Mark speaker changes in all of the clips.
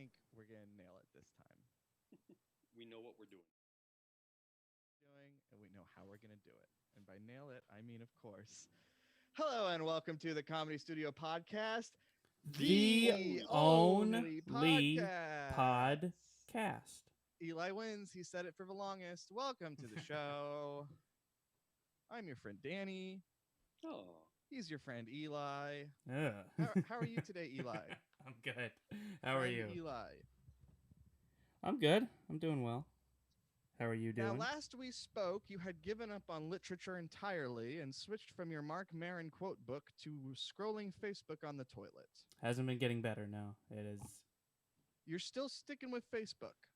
Speaker 1: think we're going to nail it this time.
Speaker 2: We know what we're doing.
Speaker 1: And we know how we're going to do it. And by nail it, I mean, of course. Hello and welcome to the Comedy Studio Podcast,
Speaker 3: The
Speaker 1: only
Speaker 3: only
Speaker 1: podcast.
Speaker 3: podcast.
Speaker 1: Eli wins. He said it for the longest. Welcome to the show. I'm your friend Danny.
Speaker 2: Oh,
Speaker 1: He's your friend Eli.
Speaker 3: Ugh.
Speaker 1: How are you today, Eli?
Speaker 3: I'm good. How are
Speaker 1: Friend
Speaker 3: you?
Speaker 1: Eli.
Speaker 3: I'm good. I'm doing well. How are you
Speaker 1: Now,
Speaker 3: doing?
Speaker 1: last we spoke, you had given up on literature entirely and switched from your Mark Maron quote book to scrolling Facebook on the toilet.
Speaker 3: Hasn't been getting better, no. It is.
Speaker 1: You're still sticking with Facebook.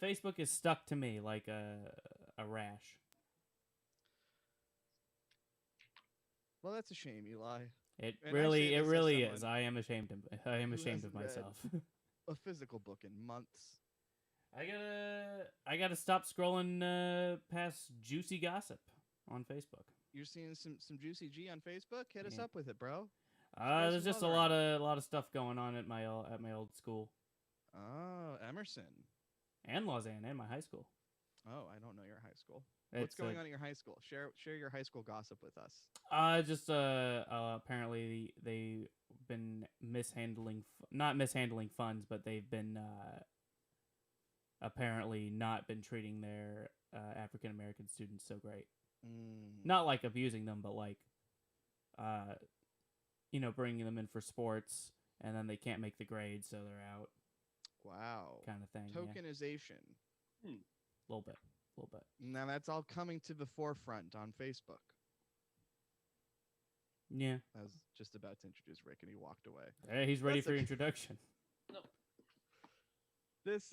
Speaker 3: Facebook is stuck to me like a rash.
Speaker 1: Well, that's a shame, Eli.
Speaker 3: It
Speaker 1: And I say
Speaker 3: really,
Speaker 1: this as
Speaker 3: is.
Speaker 1: someone
Speaker 3: I am ashamed
Speaker 1: who
Speaker 3: of
Speaker 1: hasn't read
Speaker 3: myself.
Speaker 1: A physical book in months.
Speaker 3: I gotta stop scrolling past juicy gossip on Facebook.
Speaker 1: You're seeing some juicy G on Facebook? Hit us
Speaker 3: Yeah.
Speaker 1: up with it, bro.
Speaker 3: There's
Speaker 1: some
Speaker 3: just a
Speaker 1: love
Speaker 3: lot of stuff going on at my old school
Speaker 1: Oh, Emerson.
Speaker 3: and Lausanne and my high school.
Speaker 1: Oh, I don't know your high school. What's going on at your high school? Share your high school gossip with us.
Speaker 3: Apparently they've been not mishandling funds, but they've been apparently not been treating their African American students so great. Not like abusing them, but like bringing them in for sports and then they can't make the grade, so they're out.
Speaker 1: Wow.
Speaker 3: Kind of thing.
Speaker 1: Tokenization.
Speaker 3: Yeah. A little bit.
Speaker 1: Now that's all coming to the forefront on Facebook.
Speaker 3: Yeah.
Speaker 1: I was just about to introduce Rick and he walked away.
Speaker 3: Hey, he's ready
Speaker 1: That's
Speaker 3: for
Speaker 1: okay.
Speaker 3: introduction.
Speaker 2: no.
Speaker 1: This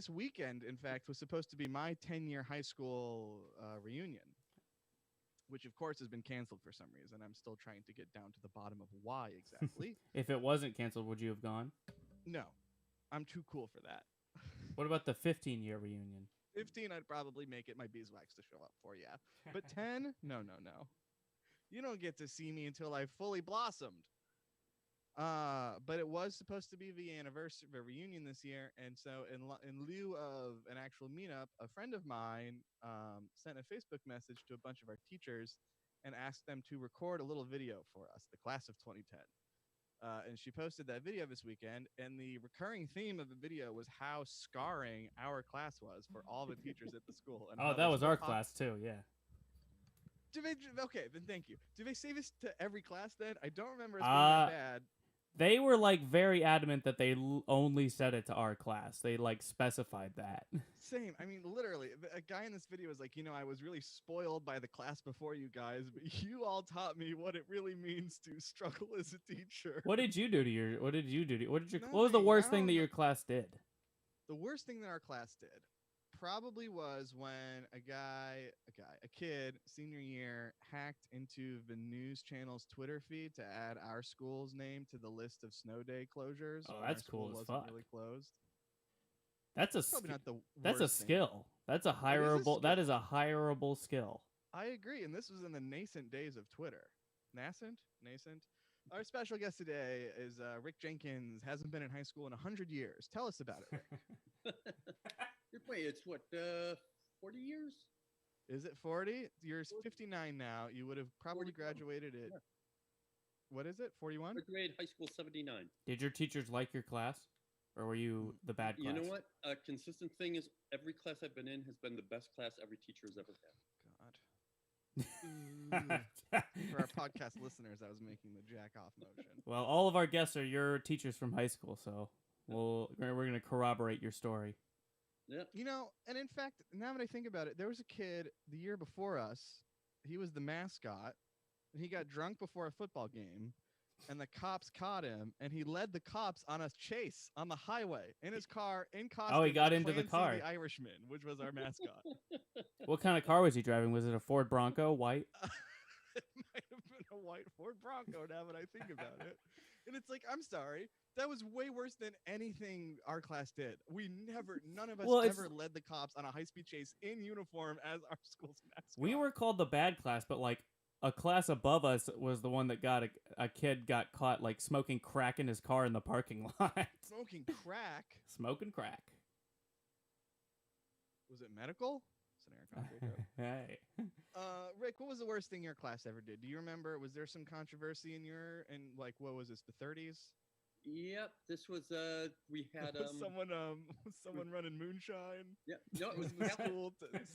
Speaker 1: weekend, in fact, was supposed to be my 10-year high school reunion, which of course has been canceled for some reason. I'm still trying to get down to the bottom of why exactly.
Speaker 3: If it wasn't canceled, would you have gone?
Speaker 1: No, I'm too cool for that.
Speaker 3: What about the 15-year reunion?
Speaker 1: 15, I'd probably make it my beeswax to show up for, yeah. But 10, no. You don't get to see me until I've fully blossomed. But it was supposed to be the anniversary, the reunion this year, and so in lieu of an actual meetup, a friend of mine sent a Facebook message to a bunch of our teachers and asked them to record a little video for us, the class of 2010. And she posted that video this weekend, and the recurring theme of the video was how scarring our class was for all the teachers at the school. And
Speaker 3: Oh, that was our class too, yeah.
Speaker 1: Okay, then thank you. Do they say this to every class then? I don't remember us being that bad.
Speaker 3: They were like very adamant that they only said it to our class. They like specified that.
Speaker 1: Same. I mean, literally, a guy in this video was like, I was really spoiled by the class before you guys, but you all taught me what it really means to struggle as a teacher.
Speaker 3: What did you do to your? What was the
Speaker 1: Nothing.
Speaker 3: worst thing that your class did?
Speaker 1: The worst thing that our class did probably was when a kid, senior year, hacked into the news channel's Twitter feed to add our school's name to the list of snow day closures.
Speaker 3: Oh,
Speaker 1: when
Speaker 3: that's
Speaker 1: our school
Speaker 3: cool as
Speaker 1: wasn't
Speaker 3: fuck.
Speaker 1: Really closed.
Speaker 3: That's
Speaker 1: Probably not the
Speaker 3: That's a
Speaker 1: worst thing.
Speaker 3: skill. That's a hireable. That is a hireable skill.
Speaker 1: I agree, and this was in the nascent days of Twitter. Nascent. Our special guest today is Rick Jenkins. Hasn't been in high school in 100 years. Tell us about it, Rick.
Speaker 2: Wait, it's what, 40 years?
Speaker 1: Is it 40? You're 59 now. You would have probably
Speaker 2: 41.
Speaker 1: graduated at,
Speaker 2: Yeah.
Speaker 1: What is it, 41?
Speaker 2: I graduated high school 79.
Speaker 3: Did your teachers like your class, or were you the bad class?
Speaker 2: You know what? A consistent thing is every class I've been in has been the best class every teacher has ever had.
Speaker 1: God. For our podcast listeners, I was making the jack off motion.
Speaker 3: Well, all of our guests are your teachers from high school, so we're going to corroborate your story.
Speaker 2: Yeah.
Speaker 1: And in fact, now that I think about it, there was a kid the year before us. He was the mascot, and he got drunk before a football game, and the cops caught him, and he led the cops on a chase on the highway in his car in costume.
Speaker 3: Oh, he got
Speaker 1: as
Speaker 3: into the
Speaker 1: Clancy
Speaker 3: car.
Speaker 1: the Irishman, which was our mascot.
Speaker 3: What kind of car was he driving? Was it a Ford Bronco, white?
Speaker 1: It might have been a white Ford Bronco now that I think about it. And it's like, I'm sorry. That was way worse than anything our class did. None of us ever led the cops on a high-speed chase in uniform as our school's mascot.
Speaker 3: We were called the bad class, but like a class above us was the one that got a kid got caught like smoking crack in his car in the parking lot.
Speaker 1: Smoking crack.
Speaker 3: Smoking crack.
Speaker 1: Was it medical? It's an Eric Andre joke.
Speaker 3: Hey.
Speaker 1: Rick, what was the worst thing your class ever did? Do you remember? Was there some controversy in like what was this, the 30s?
Speaker 2: Yep, this was we had
Speaker 1: Was someone running moonshine?
Speaker 2: yeah, no, it was
Speaker 1: In the school,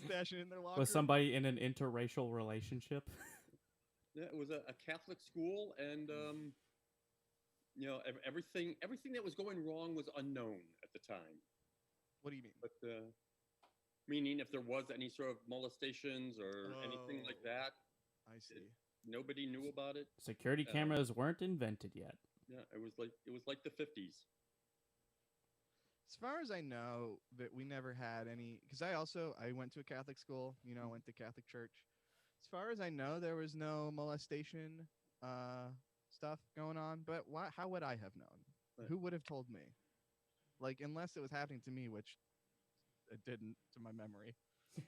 Speaker 1: stashing it in their locker.
Speaker 3: Was somebody in an interracial relationship?
Speaker 2: Yeah, it was a Catholic school, and you know, everything that was going wrong was unknown at the time.
Speaker 1: What do you mean?
Speaker 2: But meaning, if there was any sort of molestations or anything like that,
Speaker 1: I see.
Speaker 2: nobody knew about it.
Speaker 3: Security cameras weren't invented yet.
Speaker 2: Yeah, it was like the 50s.
Speaker 1: As far as I know, that we never had any, because I went to a Catholic school, I went to Catholic church. As far as I know, there was no molestation stuff going on, but how would I have known?
Speaker 2: Right.
Speaker 1: Who would have told me? Like, unless it was happening to me, which it didn't, to my memory.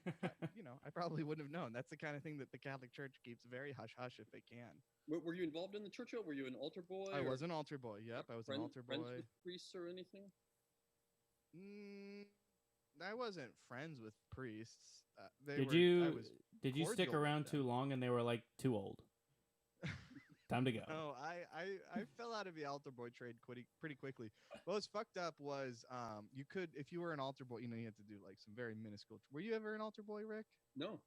Speaker 1: I probably wouldn't have known. That's the kind of thing that the Catholic Church keeps very hush-hush if they can.
Speaker 2: Were you involved in the church? Were you an altar boy?
Speaker 1: I was an altar boy, yep. I was an altar
Speaker 2: friends
Speaker 1: boy.
Speaker 2: with priests or anything?
Speaker 1: I wasn't friends with priests.
Speaker 3: Did you stick around too long and they were like too old? Time to go.
Speaker 1: No, I fell out of the altar boy trade pretty quickly. What was fucked up was you could, if you were an altar boy, you had to do like some very minuscule. Were you ever an altar boy, Rick?
Speaker 2: No.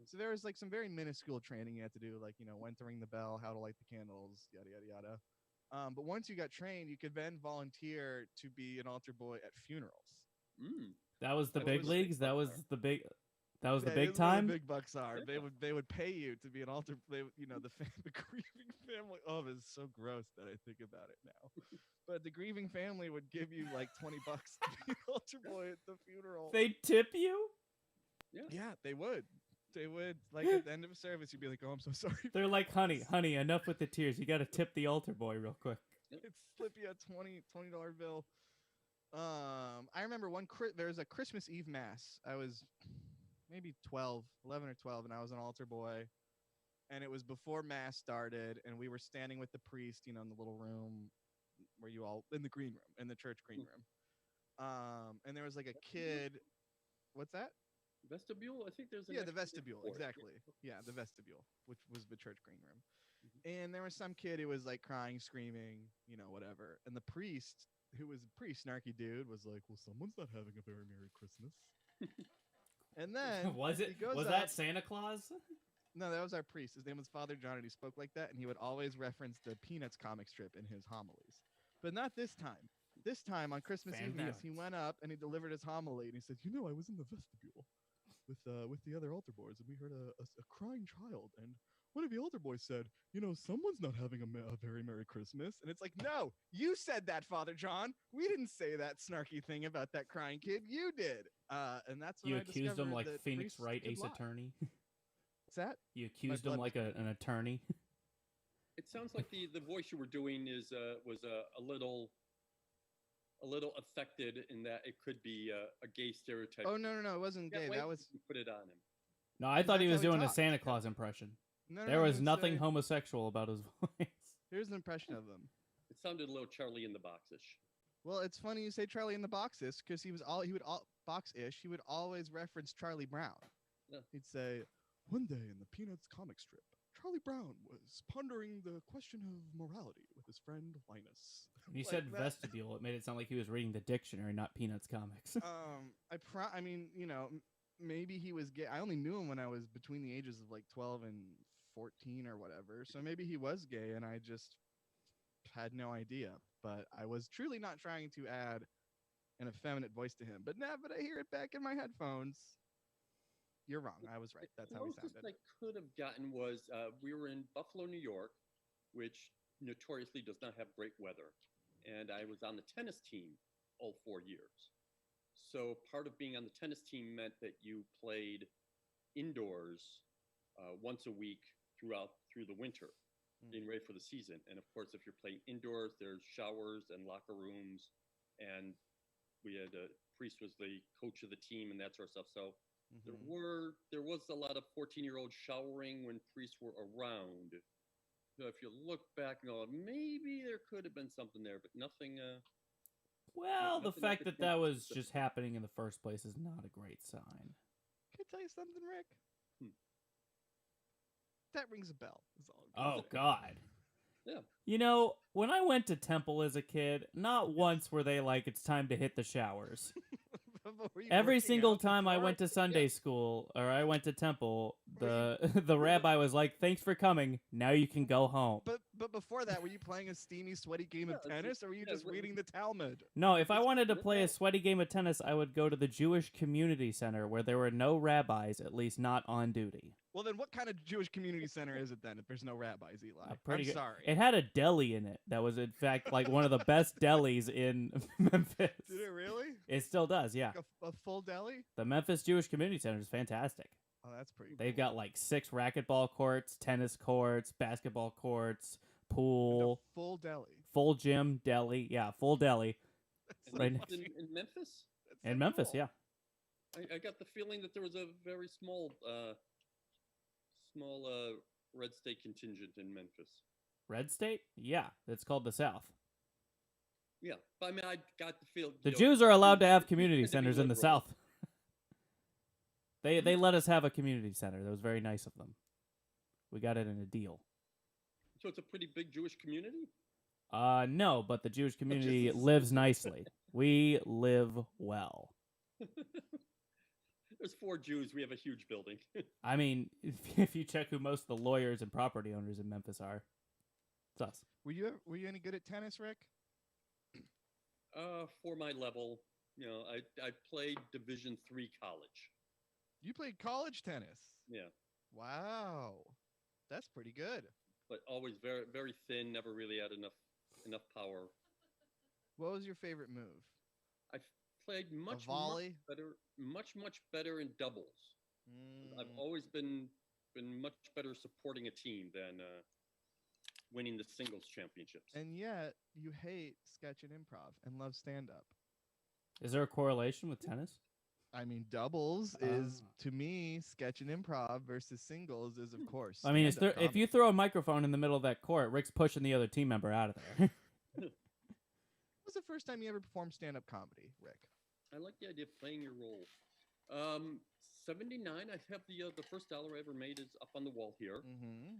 Speaker 1: So there was like some very minuscule training you had to do, like when to ring the bell, how to light the candles, yada yada yada. But once you got trained, you could then volunteer to be an altar boy at funerals.
Speaker 3: That was the big leagues. That was the big. That was the
Speaker 1: Yeah,
Speaker 3: big time.
Speaker 1: The big bucks are. Yeah. They would pay you to be an altar. The grieving family. Oh, it's so gross that I think about it now. But the grieving family would give you like $20 to be an altar boy at the funeral.
Speaker 3: They tip you.
Speaker 1: Yeah, they would. They would, like, at the end of a service, you'd be like, "Oh, I'm so sorry."
Speaker 3: They're like, honey, enough with the tears. You got to tip the altar boy real quick.
Speaker 1: It's slip you a $20 bill. I remember there was a Christmas Eve mass. I was maybe 11 or 12, and I was an altar boy. And it was before mass started, and we were standing with the priest, in the little room where in the green room, in the church green room. And there was like a kid. What's that?
Speaker 2: Vestibule? I think there's
Speaker 1: the vestibule, exactly. Yeah, the vestibule, which was the church green room. And there was some kid who was like crying, screaming, whatever. And the priest, who was a pretty snarky dude, was like, "Well, someone's not having a very Merry Christmas." And then
Speaker 3: was that Santa Claus?
Speaker 1: No, that was our priest. His name was Father John, and he spoke like that, and he would always reference the Peanuts comic strip in his homilies. But not this time. This time on Christmas Eve Mass, he went up and he delivered his homily, and he said, "I was in the vestibule with the other altar boys, and we heard a crying child, and one of the altar boys said, someone's not having a very Merry Christmas." And it's like, "No, you said that, Father John. We didn't say that snarky thing about that crying kid. You did." And that's when
Speaker 3: you
Speaker 1: I
Speaker 3: accused him like Phoenix Wright, Ace
Speaker 1: lie.
Speaker 3: Attorney.
Speaker 1: What's that?
Speaker 3: You accused him like an attorney.
Speaker 2: It sounds like the voice you were doing was a little affected in that it could be a gay stereotype.
Speaker 1: Oh, no, it wasn't gay. That was
Speaker 2: put it on him.
Speaker 3: No, I thought he was doing a
Speaker 1: talked.
Speaker 3: Santa Claus impression.
Speaker 1: No,
Speaker 3: there was nothing homosexual about his voice.
Speaker 1: Here's an impression of him.
Speaker 2: It sounded a little Charlie in the Box-ish.
Speaker 1: Well, it's funny you say Charlie in the Box-ish, because he would Box-ish. He would always reference Charlie Brown.
Speaker 2: Yeah.
Speaker 1: He'd say, "One day in the Peanuts comic strip, Charlie Brown was pondering the question of morality with his friend Linus."
Speaker 3: When you said vestibule, it made it sound like he was reading the dictionary, not Peanuts comics.
Speaker 1: I mean, maybe he was gay. I only knew him when I was between the ages of like 12 and 14 or whatever. So maybe he was gay, and I just had no idea. But I was truly not trying to add an effeminate voice to him. But now that I hear it back in my headphones, you're wrong. I was right. That's how he sounded.
Speaker 2: The closest I could have gotten was we were in Buffalo, New York, which notoriously does not have great weather. And I was on the tennis team all 4 years. So part of being on the tennis team meant that you played indoors once a week through the winter, getting ready for the season. And of course, if you're playing indoors, there's showers and locker rooms. And we had a priest was the coach of the team and that sort of stuff. So There was a lot of 14-year-olds showering when priests were around. So if you look back and go, maybe there could have been something there, but nothing.
Speaker 3: Well, the
Speaker 2: nothing I
Speaker 3: fact
Speaker 2: could
Speaker 3: that
Speaker 2: think
Speaker 3: that
Speaker 2: of
Speaker 3: was just
Speaker 2: specifically.
Speaker 3: happening in the first place is not a great sign.
Speaker 1: Can I tell you something, Rick?
Speaker 2: Hmm.
Speaker 1: That rings a bell. Is all I'm gonna
Speaker 3: Oh,
Speaker 1: say.
Speaker 3: God.
Speaker 2: Yeah.
Speaker 3: You know, when I went to temple as a kid, not once were they like, it's time to hit the showers.
Speaker 1: But were you
Speaker 3: Every
Speaker 1: working
Speaker 3: single
Speaker 1: out
Speaker 3: time I
Speaker 1: before?
Speaker 3: went to Sunday school or I went to temple,
Speaker 1: Were you-
Speaker 3: the rabbi was like, "Thanks for coming. Now you can go home."
Speaker 1: But before that, were you playing a steamy, sweaty game
Speaker 2: Yeah,
Speaker 1: of tennis, or were you
Speaker 2: yeah,
Speaker 1: just reading the Talmud?
Speaker 3: No, if I wanted to
Speaker 2: what
Speaker 3: play a
Speaker 2: about-
Speaker 3: sweaty game of tennis, I would go to the Jewish Community Center where there were no rabbis, at least not on duty.
Speaker 1: Well, then, what kind of Jewish community center is it then? If there's no rabbis, Eli,
Speaker 3: Pretty
Speaker 1: I'm
Speaker 3: good.
Speaker 1: sorry.
Speaker 3: It had a deli in it that was, in fact, like one of the best delis in Memphis.
Speaker 1: Did it really?
Speaker 3: It still does, yeah.
Speaker 1: Like a full deli?
Speaker 3: The Memphis Jewish Community Center is fantastic.
Speaker 1: Oh, that's pretty.
Speaker 3: They've
Speaker 1: cool.
Speaker 3: got like 6 racquetball courts, tennis courts, basketball courts,
Speaker 1: And a
Speaker 3: pool,
Speaker 1: full deli.
Speaker 3: full gym, deli. Yeah, full deli.
Speaker 1: That's
Speaker 2: And
Speaker 3: Right.
Speaker 2: this was in Memphis?
Speaker 1: That's
Speaker 3: In
Speaker 1: so
Speaker 3: Memphis,
Speaker 1: cool.
Speaker 3: yeah.
Speaker 2: I got the feeling that there was a very small red state contingent in Memphis.
Speaker 3: Red State? Yeah, it's called the South.
Speaker 2: Yeah, but I mean, I got the feel.
Speaker 3: The
Speaker 2: you know,
Speaker 3: Jews are allowed to have
Speaker 2: we
Speaker 3: community
Speaker 2: tend to be
Speaker 3: centers in the
Speaker 2: liberal.
Speaker 3: South. They let us have a community center. That was very nice of them. We got it in a deal.
Speaker 2: So it's a pretty big Jewish community.
Speaker 3: No, but the Jewish community
Speaker 2: Jesus.
Speaker 3: lives nicely. We live well.
Speaker 2: There's 4 Jews. We have a huge building.
Speaker 3: I mean, if you check who most of the lawyers and property owners in Memphis are, it's us.
Speaker 1: Were you any good at tennis, Rick?
Speaker 2: For my level, you know, I played Division III college.
Speaker 1: You played college tennis.
Speaker 2: Yeah,
Speaker 1: Wow, that's pretty good.
Speaker 2: but always very very thin. Never really had enough power.
Speaker 1: What was your favorite move?
Speaker 2: I played much
Speaker 1: volley?
Speaker 2: much better in doubles. I've always been much better supporting a team than winning the singles championships.
Speaker 1: And yet you hate sketch and improv and love stand up.
Speaker 3: Is there a correlation with tennis?
Speaker 1: I mean, doubles is
Speaker 3: Ah.
Speaker 1: to me sketch and improv versus singles is of course.
Speaker 3: I mean,
Speaker 1: stand-up
Speaker 3: if you
Speaker 1: comedy.
Speaker 3: throw a microphone in the middle of that court, Rick's pushing the other team member out of there.
Speaker 1: When was the first time you ever performed stand up comedy, Rick?
Speaker 2: I like the idea of playing your role. 79. I have the first dollar I ever made is up on the wall here,
Speaker 1: Mm-hmm.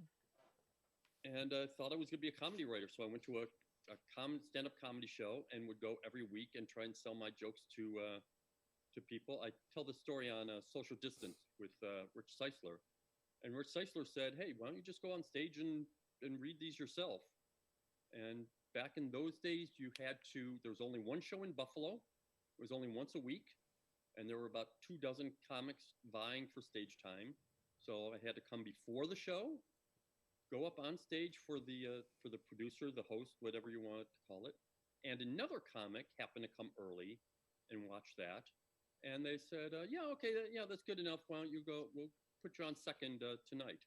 Speaker 2: and I thought I was going to be a comedy writer, so I went to a stand-up comedy show and would go every week and try and sell my jokes to people. I tell the story on Social Distance with Rich Seisler, and Rich Seisler said, "Hey, why don't you just go on stage and read these yourself?" And back in those days, there was only one show in Buffalo. It was only once a week, and there were about 24 comics vying for stage time. So I had to come before the show, go up on stage for the producer, the host, whatever you want to call it, and another comic happened to come early and watch that. And they said, "Yeah, okay, that's good enough. Why don't you go? We'll put you on second tonight."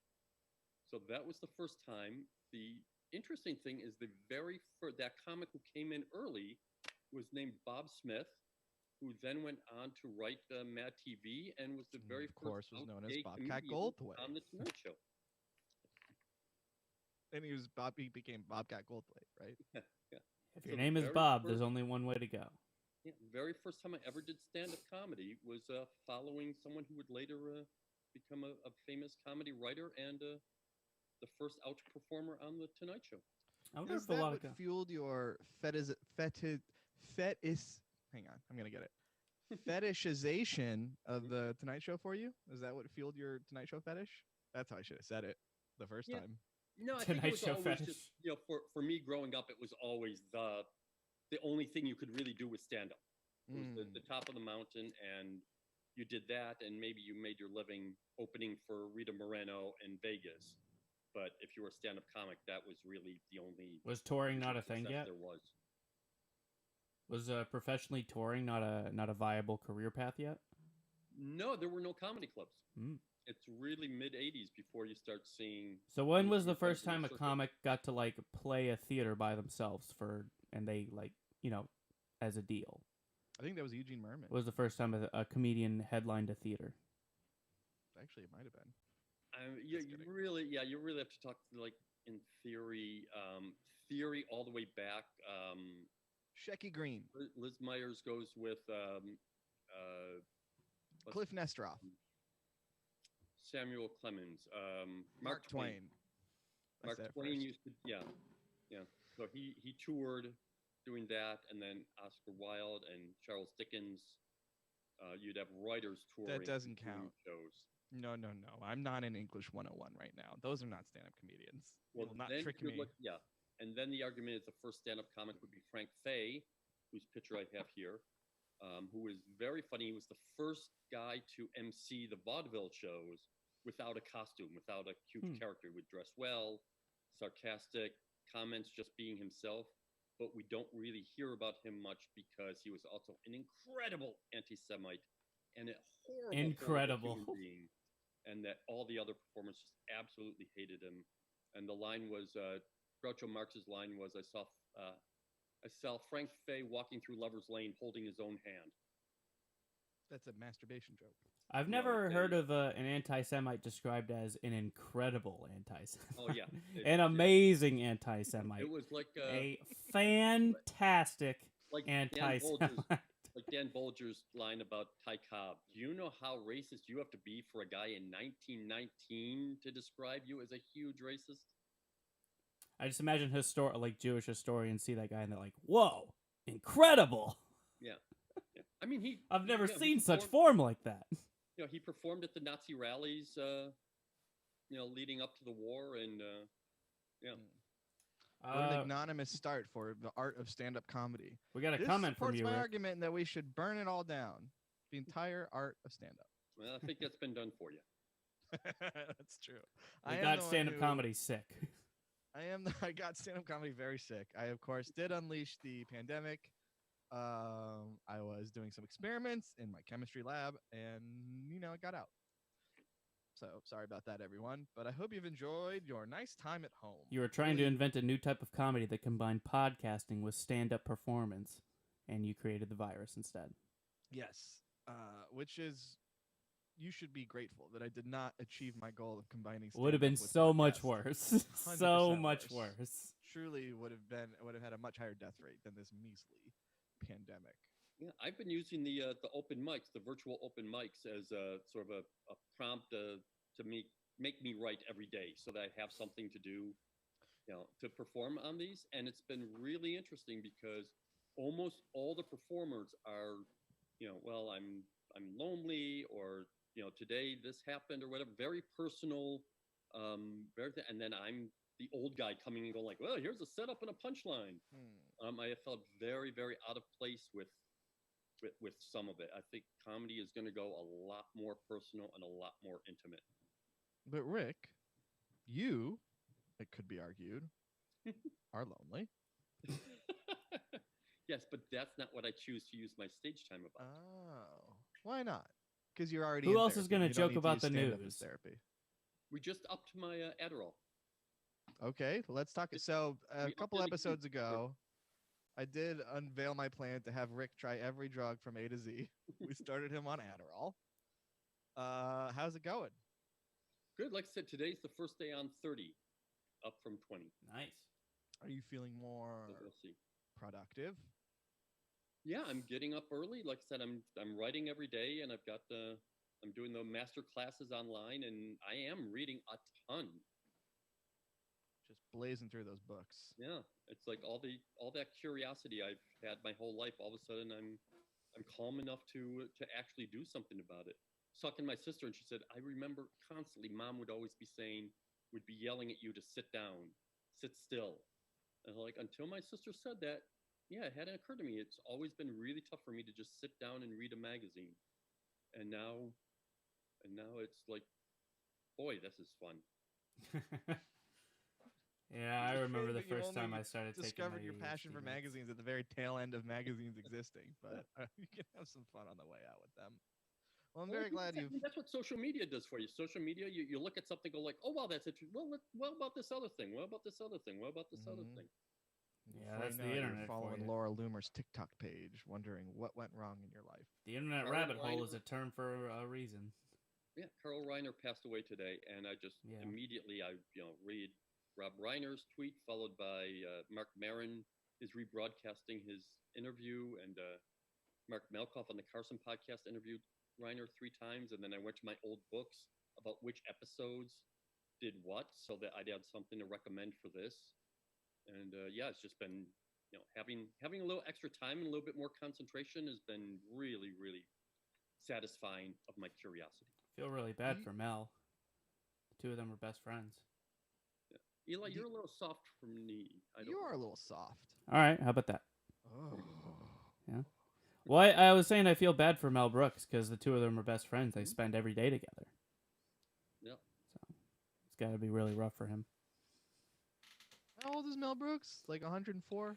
Speaker 2: So that was the first time. The interesting thing is that comic who came in early was named Bob Smith, who then went on to write Mad TV and was the very
Speaker 1: Of course,
Speaker 2: first
Speaker 1: was known as
Speaker 2: gay
Speaker 1: Bobcat
Speaker 2: comedian
Speaker 1: Goldthwait.
Speaker 2: on the Tonight Show.
Speaker 1: And he became Bobcat Goldthwait, right?
Speaker 2: Yeah.
Speaker 3: If
Speaker 2: So
Speaker 3: your
Speaker 2: the
Speaker 3: name is
Speaker 2: very
Speaker 3: Bob, there's
Speaker 2: first-
Speaker 3: only one way to go.
Speaker 2: Yeah, very first time I ever did stand-up comedy was following someone who would later become a famous comedy writer and the first out performer on the Tonight Show.
Speaker 3: I wonder
Speaker 1: Is
Speaker 3: if a
Speaker 1: that
Speaker 3: lot
Speaker 1: what
Speaker 3: of
Speaker 1: fueled your hang on, I'm gonna get it. Fetishization of the Tonight Show for you? Is that what fueled your Tonight Show fetish? That's how I should have said it the first
Speaker 2: Yeah.
Speaker 1: time.
Speaker 2: No, I think
Speaker 3: Tonight
Speaker 2: it was
Speaker 3: Show
Speaker 2: always
Speaker 3: fetish.
Speaker 2: just, for me growing up, it was always the only thing you could really do was stand up. It was the top of the mountain, and you did that, and maybe you made your living opening for Rita Moreno in Vegas. But if you were a stand-up comic, that was really the only.
Speaker 3: Was touring not a
Speaker 2: success
Speaker 3: thing yet?
Speaker 2: There was.
Speaker 3: Was professionally touring not a viable career path yet?
Speaker 2: No, there were no comedy clubs.
Speaker 3: Mm.
Speaker 2: It's really mid '80s before you start seeing.
Speaker 3: So when
Speaker 2: Yeah,
Speaker 3: was the
Speaker 2: yeah,
Speaker 3: first
Speaker 2: yeah,
Speaker 3: time a
Speaker 2: circuit.
Speaker 3: comic got to like play a theater by themselves and they as a deal?
Speaker 1: I think that was Eugene Merman.
Speaker 3: What was the first time a comedian headlined a theater?
Speaker 1: Actually, it might have been.
Speaker 2: You
Speaker 1: Just kidding.
Speaker 2: you really have to talk like in theory, all the way back.
Speaker 1: Shecky Green,
Speaker 2: Liz Myers goes with
Speaker 1: Cliff Nestroff,
Speaker 2: Samuel Clemens,
Speaker 1: Mark Twain.
Speaker 2: Mark Twain used to, yeah. So he toured doing that, and then Oscar Wilde and Charles Dickens. You'd have writers touring.
Speaker 1: That doesn't count.
Speaker 2: Shows.
Speaker 1: No. I'm not in English 101 right now. Those are not stand-up comedians.
Speaker 2: Well,
Speaker 1: You will not
Speaker 2: then
Speaker 1: trick me.
Speaker 2: And then the argument is the first stand-up comic would be Frank Fay, whose picture I have here, who is very funny. He was the first guy to MC the vaudeville shows without a costume, without a cute character. He would dress well, sarcastic, comments, just being himself. But we don't really hear about him much because he was also an incredible anti-Semite and a horrible human being, and that all the other performers just absolutely hated him. And the line was, Groucho Marx's line was, I saw Frank Fay walking through Lover's Lane holding his own hand.
Speaker 1: That's a masturbation joke.
Speaker 3: I've never heard of an anti-Semite described as an incredible anti-Semite.
Speaker 2: Oh, yeah.
Speaker 3: An amazing anti-Semite.
Speaker 2: It was like
Speaker 3: a fantastic
Speaker 2: like
Speaker 3: anti-Semite.
Speaker 2: Like Dan Bolger's line about Ty Cobb. Do you know how racist you have to be for a guy in 1919 to describe you as a huge racist?
Speaker 3: I just imagine Jewish historians see that guy and they're like, "Whoa, incredible!"
Speaker 2: Yeah. I mean,
Speaker 3: I've never seen such form like that.
Speaker 2: He performed at the Nazi rallies, leading up to the war, and
Speaker 1: What an anonymous start for the art of stand-up comedy.
Speaker 3: We got a comment from you,
Speaker 1: This supports my
Speaker 3: Rick.
Speaker 1: argument that we should burn it all down. The entire art of stand-up.
Speaker 2: Well, I think that's been done for you.
Speaker 1: That's true.
Speaker 3: We got stand-up comedy sick.
Speaker 1: I got stand-up comedy very sick. I, of course, did unleash the pandemic. I was doing some experiments in my chemistry lab, and it got out. So sorry about that, everyone. But I hope you've enjoyed your nice time at home.
Speaker 3: You were trying to invent a new type of comedy that combined podcasting with stand-up performance, and you created the virus instead.
Speaker 1: Yes, which is, you should be grateful that I did not achieve my goal of combining.
Speaker 3: Would have been so much worse. So much worse.
Speaker 1: Truly would have had a much higher death rate than this measly pandemic.
Speaker 2: Yeah, I've been using the open mics, the virtual open mics, as a sort of a prompt to make me write every day, so that I have something to do, to perform on these. And it's been really interesting because almost all the performers are, well, I'm lonely, or today this happened, or whatever. Very personal, and then I'm the old guy coming and going like, well, here's a setup and a punchline. I have felt very, very out of place with some of it. I think comedy is going to go a lot more personal and a lot more intimate.
Speaker 1: But Rick, you, it could be argued, are lonely.
Speaker 2: Yes, but that's not what I choose to use my stage time about.
Speaker 1: Oh, why not? Because you're already.
Speaker 3: Who else is going to joke about the news?
Speaker 1: Therapy.
Speaker 2: We just upped my Adderall.
Speaker 1: Okay, let's talk. So a couple episodes ago, I did unveil my plan to have Rick try every drug from A to Z. We started him on Adderall. How's it going?
Speaker 2: Good. Like I said, today's the first day on 30, up from 20.
Speaker 3: Nice.
Speaker 1: Are you feeling more
Speaker 2: We'll see.
Speaker 1: Productive?
Speaker 2: Yeah, I'm getting up early. Like I said, I'm writing every day, and I'm doing the master classes online, and I am reading a ton.
Speaker 1: Just blazing through those books.
Speaker 2: Yeah, it's like all that curiosity I've had my whole life. All of a sudden, I'm calm enough to actually do something about it. I was talking to my sister, and she said, I remember constantly, Mom would always be yelling at you to sit down, sit still. And like, until my sister said that, yeah, it hadn't occurred to me. It's always been really tough for me to just sit down and read a magazine. And now it's like, boy, this is fun.
Speaker 3: Yeah, I remember the first time I started
Speaker 1: discovered your passion for magazines at the very tail end of magazines existing, but you can have some fun on the way out with them. Well, I'm very glad you've.
Speaker 2: That's what social media does for you. Social media, you look at something, go like, oh wow, that's interesting. Well, what about this other thing? What about this other thing? What about this other thing?
Speaker 3: Yeah, that's the internet.
Speaker 1: You're following Laura Loomer's TikTok page, wondering what went wrong in your life.
Speaker 3: The internet rabbit hole is a term for a reason.
Speaker 2: Yeah, Carl Reiner passed away today, and I just
Speaker 3: Yeah.
Speaker 2: immediately read Rob Reiner's tweet, followed by Mark Maron is rebroadcasting his interview, and Mark Malkoff on the Carson podcast interviewed Reiner 3 times, and then I went to my old books about which episodes did what, so that I'd have something to recommend for this. And yeah, it's just been having a little extra time and a little bit more concentration has been really, really satisfying of my curiosity.
Speaker 3: I feel really bad for Mel. The two of them were best friends.
Speaker 2: Yeah. Eli, you're a little soft for me.
Speaker 1: You are a little soft.
Speaker 3: All right, how about that?
Speaker 1: Oh.
Speaker 3: Yeah. Well, I was saying I feel bad for Mel Brooks because the two of them are best friends. They spend every day together.
Speaker 2: Yeah.
Speaker 3: So it's got to be really rough for him.
Speaker 1: How old is Mel Brooks? Like 104?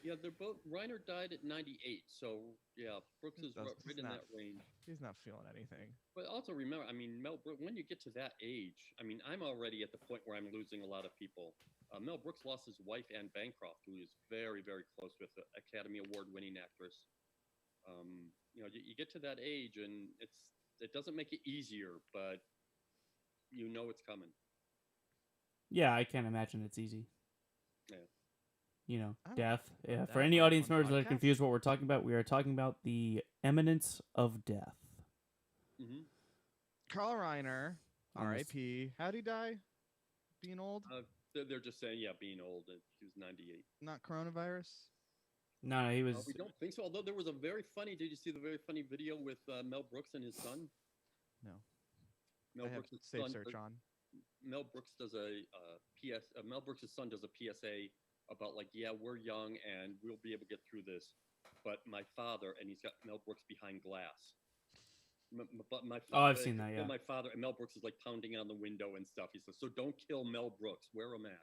Speaker 2: Yeah, they're both. Reiner died at 98, so yeah, Brooks is right in that range.
Speaker 1: He's not feeling anything.
Speaker 2: But also remember, I mean, Mel Brooks. When you get to that age, I mean, I'm already at the point where I'm losing a lot of people. Mel Brooks lost his wife, Anne Bancroft, who is very, very close with the Academy Award-winning actress. You get to that age, and it doesn't make it easier, but you know it's coming.
Speaker 3: Yeah, I can't imagine it's easy.
Speaker 2: Yeah.
Speaker 3: Death. Yeah, for any audience members that are confused what we're talking about, we are talking about the imminence of death.
Speaker 2: Mm-hmm.
Speaker 1: Carl Reiner, R.I.P. How'd he die? Being old?
Speaker 2: They're just saying, yeah, being old. He was 98.
Speaker 1: Not coronavirus?
Speaker 3: No, he was.
Speaker 2: We don't think so. Although there was a very funny. Did you see the very funny video with Mel Brooks and his son?
Speaker 1: No.
Speaker 2: Mel
Speaker 1: I have
Speaker 2: Brooks'
Speaker 1: safe
Speaker 2: son
Speaker 1: search on.
Speaker 2: Mel Brooks does a PS. Mel Brooks' son does a PSA about like, yeah, we're young and we'll be able to get through this, but my father, and he's got Mel Brooks behind glass. But my father,
Speaker 3: I've seen that. Yeah.
Speaker 2: My father, and Mel Brooks is like pounding on the window and stuff. He says, "So don't kill Mel Brooks. Wear a mask."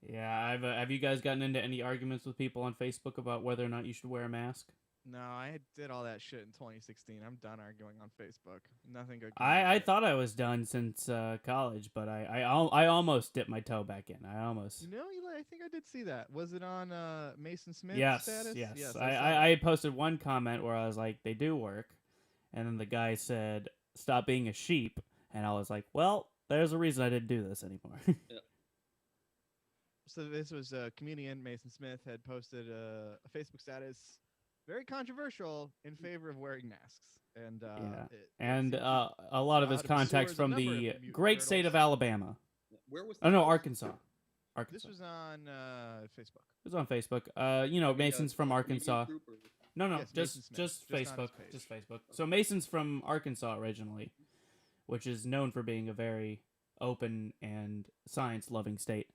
Speaker 3: Yeah, have you guys gotten into any arguments with people on Facebook about whether or not you should wear a mask?
Speaker 1: No, I did all that shit in 2016. I'm done arguing on Facebook. Nothing good.
Speaker 3: I thought I was done since college, but I almost dipped my toe back in. I almost.
Speaker 1: Eli, I think I did see that. Was it on Mason Smith's status?
Speaker 3: Yes. I posted one comment where I was like, they do work. And then the guy said, stop being a sheep. And I was like, well, there's a reason I didn't do this anymore.
Speaker 2: Yeah.
Speaker 1: So this was comedian Mason Smith had posted a Facebook status, very controversial, in favor of wearing masks. And
Speaker 3: a lot of his contacts from the great state of Alabama.
Speaker 2: Where was?
Speaker 3: Arkansas.
Speaker 1: This was on Facebook.
Speaker 3: It was on Facebook. Mason's from Arkansas. No,
Speaker 1: yes,
Speaker 3: just Facebook. Just Facebook. So Mason's from Arkansas originally, which is known for being a very open and science-loving state,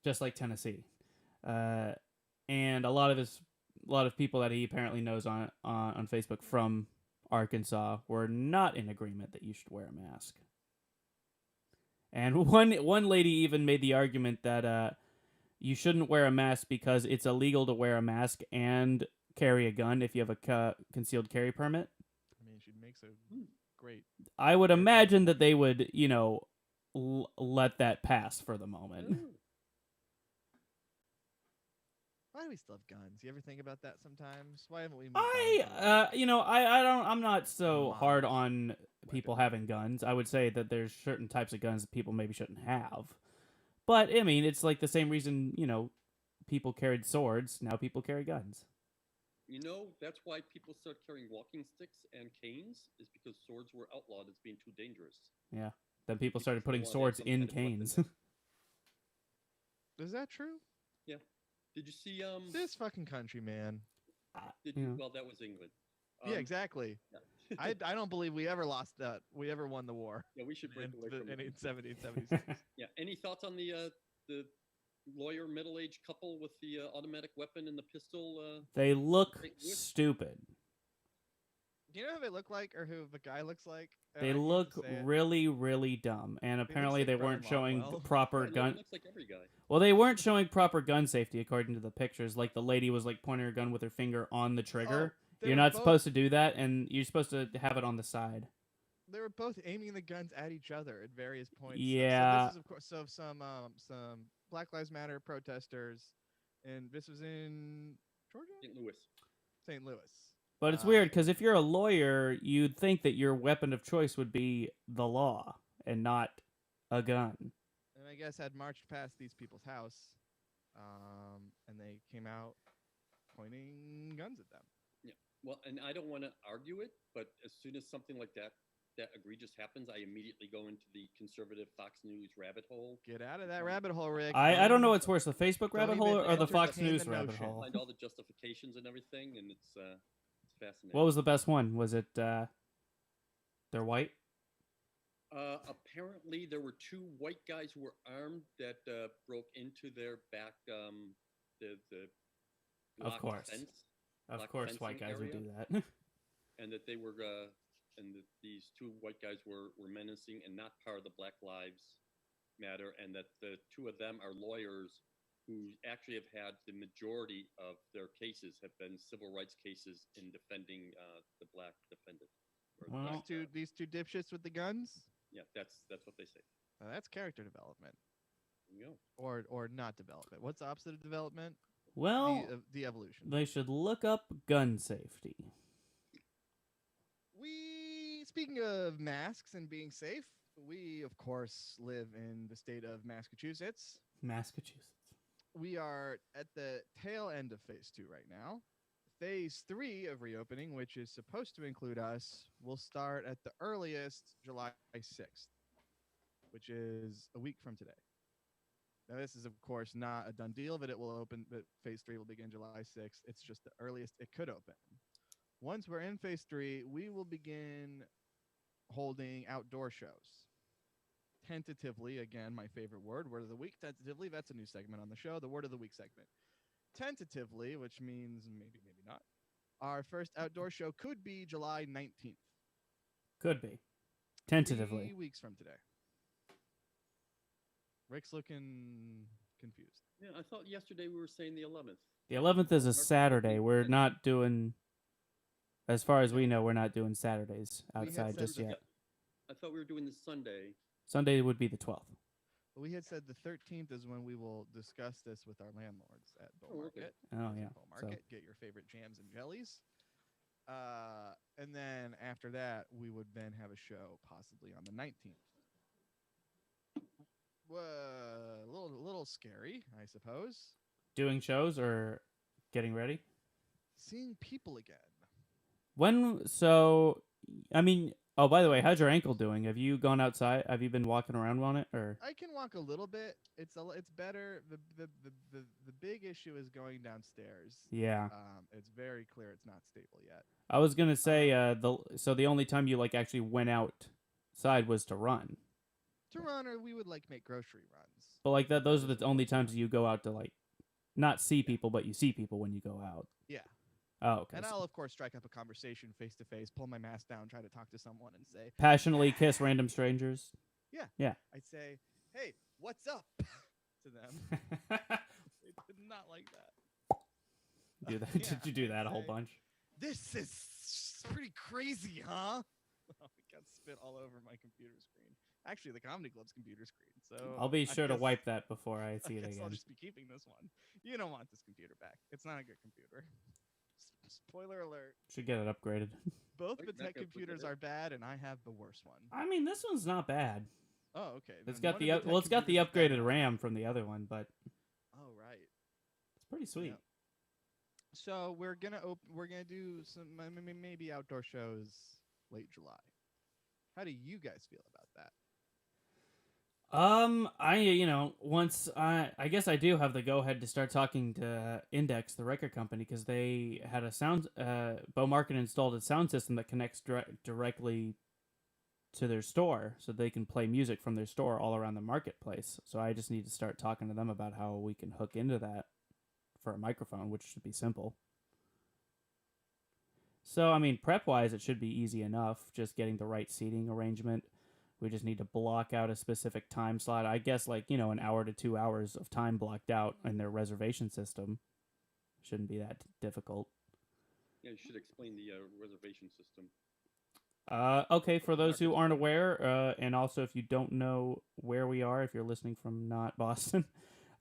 Speaker 3: just like Tennessee. And a lot of people that he apparently knows on Facebook from Arkansas were not in agreement that you should wear a mask. And one lady even made the argument that you shouldn't wear a mask because it's illegal to wear a mask and carry a gun if you have a concealed carry permit.
Speaker 1: I mean, she makes a great...
Speaker 3: I would imagine that they would, let that pass for the moment.
Speaker 1: Why do we still have guns? You ever think about that sometimes? Why haven't we?
Speaker 3: I'm not so hard on people having guns. I would say that there's certain types of guns that people maybe shouldn't have. But I mean, it's like the same reason, people carried swords. Now people carry guns.
Speaker 2: That's why people started carrying walking sticks and canes, is because swords were outlawed as being too dangerous.
Speaker 3: Yeah. Then people started putting swords in canes.
Speaker 1: Is that true?
Speaker 2: Yeah. Did you see
Speaker 1: this fucking country, man?
Speaker 2: Well, that was England.
Speaker 1: Yeah, exactly. Yeah. I don't believe we ever lost that. We ever won the war.
Speaker 2: Yeah, we should break away from it.
Speaker 1: In 1776.
Speaker 2: Yeah. Any thoughts on the lawyer middle-aged couple with the automatic weapon and the pistol?
Speaker 3: They look stupid.
Speaker 1: Do you know who they look like, or who the guy looks like?
Speaker 3: They look really, really dumb, and apparently they weren't showing proper gun.
Speaker 2: Looks like every guy.
Speaker 3: Well, they weren't showing proper gun safety according to the pictures. Like the lady was like pointing her gun with her finger on the trigger. You're not supposed to do that, and you're supposed to have it on the side.
Speaker 1: They were both aiming the guns at each other at various points.
Speaker 3: Yeah.
Speaker 1: So this is, of course, some Black Lives Matter protesters, and this was in Georgia,
Speaker 2: St. Louis.
Speaker 1: St. Louis.
Speaker 3: But it's weird because if you're a lawyer, you'd think that your weapon of choice would be the law and not a gun.
Speaker 1: And I guess I'd marched past these people's house, and they came out pointing guns at them.
Speaker 2: Yeah. Well, and I don't want to argue it, but as soon as something like that egregious happens, I immediately go into the conservative Fox News rabbit hole.
Speaker 1: Get out of that rabbit hole, Rick.
Speaker 3: I don't know what's worse, the Facebook
Speaker 1: Don't
Speaker 3: rabbit hole
Speaker 1: even
Speaker 3: or the Fox
Speaker 1: entertain
Speaker 3: News
Speaker 1: the
Speaker 3: rabbit
Speaker 1: notion.
Speaker 3: hole.
Speaker 2: Find all the justifications and everything, and it's fascinating.
Speaker 3: What was the best one? Was it they're white?
Speaker 2: Apparently, there were two white guys who were armed that broke into their back, the
Speaker 3: Of
Speaker 2: locked
Speaker 3: course.
Speaker 2: fence,
Speaker 3: Of
Speaker 2: locked
Speaker 3: course, white
Speaker 2: fencing
Speaker 3: guys would
Speaker 2: area,
Speaker 3: do that.
Speaker 2: and that they were, these two white guys were menacing and not part of the Black Lives Matter, and that the two of them are lawyers who actually have had the majority of their cases have been civil rights cases in defending the black defendant.
Speaker 3: Well,
Speaker 1: These two dipshits with the guns.
Speaker 2: Yeah, that's what they say.
Speaker 1: Now, that's character development,
Speaker 2: There you go.
Speaker 1: or not development. What's the opposite of development?
Speaker 3: well,
Speaker 1: The evolution.
Speaker 3: they should look up gun safety.
Speaker 1: Speaking of masks and being safe, we of course live in the state of Massachusetts.
Speaker 3: Massachusetts.
Speaker 1: We are at the tail end of phase 2 right now. Phase 3 of reopening, which is supposed to include us, will start at the earliest July 6th, which is a week from today. Now, this is, of course, not a done deal, but it will open. But phase 3 will begin July 6th. It's just the earliest it could open. Once we're in phase 3, we will begin holding outdoor shows. Tentatively, again, my favorite word of the week. Tentatively, that's a new segment on the show, the word of the week segment. Tentatively, which means maybe not. Our first outdoor show could be July 19th.
Speaker 3: Could be. Tentatively.
Speaker 1: 3 weeks from today. Rick's looking confused.
Speaker 2: Yeah, I thought yesterday we were saying the 11th.
Speaker 3: The 11th is a Saturday. We're not doing, as far as we know, we're not doing Saturdays outside just yet.
Speaker 2: I thought we were doing this Sunday.
Speaker 3: Sunday would be the 12th.
Speaker 1: We had said the 13th is when we will discuss this with our landlords at Bow Market.
Speaker 3: Oh, yeah.
Speaker 1: Bow Market, get your favorite jams and jellies. And then after that, we would then have a show possibly on the 19th. A little scary, I suppose.
Speaker 3: Doing shows or getting ready?
Speaker 1: Seeing people again.
Speaker 3: Oh, by the way, how's your ankle doing? Have you gone outside? Have you been walking around on it, or?
Speaker 1: I can walk a little bit. It's better. The big issue is going downstairs.
Speaker 3: Yeah.
Speaker 1: It's very clear it's not stable yet.
Speaker 3: I was gonna say the only time you actually went outside was to run.
Speaker 1: To run, or we would make grocery runs.
Speaker 3: But those are the only times you go out to not see people, but you see people when you go out.
Speaker 1: Yeah.
Speaker 3: Oh, okay.
Speaker 1: And I'll of course strike up a conversation face to face, pull my mask down, try to talk to someone, and say
Speaker 3: passionately kiss random strangers.
Speaker 1: Yeah.
Speaker 3: Yeah.
Speaker 1: I'd say, "Hey, what's up?" to them. They did not like that.
Speaker 3: Do that?
Speaker 1: Yeah,
Speaker 3: Did you do that a whole bunch?
Speaker 1: This is pretty crazy, huh? Oh, it got spit all over my computer screen. Actually, the Comedy Club's computer screen. So
Speaker 3: I'll be sure to wipe that before I see it
Speaker 1: I'll
Speaker 3: again.
Speaker 1: just be keeping this one. You don't want this computer back. It's not a good computer. Spoiler alert.
Speaker 3: Should get it upgraded.
Speaker 1: Both
Speaker 2: Wait,
Speaker 1: Patek
Speaker 2: back up with
Speaker 1: computers
Speaker 2: it.
Speaker 1: are bad, and I have the worst one.
Speaker 3: I mean, this one's not bad.
Speaker 1: Oh, okay.
Speaker 3: It's
Speaker 1: then
Speaker 3: got
Speaker 1: one
Speaker 3: the
Speaker 1: of Patek
Speaker 3: it's got the
Speaker 1: computers is bad.
Speaker 3: upgraded RAM from the other one, but
Speaker 1: Oh, right.
Speaker 3: it's pretty sweet.
Speaker 1: Yeah. So we're gonna do some maybe outdoor shows late July. How do you guys feel about that?
Speaker 3: I guess I do have the go ahead to start talking to Index, the record company, because they had a sound. Bow Market installed a sound system that connects directly to their store, so they can play music from their store all around the marketplace. So I just need to start talking to them about how we can hook into that for a microphone, which should be simple. So I mean, prep wise, it should be easy enough. Just getting the right seating arrangement. We just need to block out a specific time slot. I guess an hour to 2 hours of time blocked out in their reservation system. Shouldn't be that difficult.
Speaker 2: Yeah, you should explain the reservation system.
Speaker 3: Okay, for those who aren't aware, and also if you don't know where we are, if you're listening from not Boston,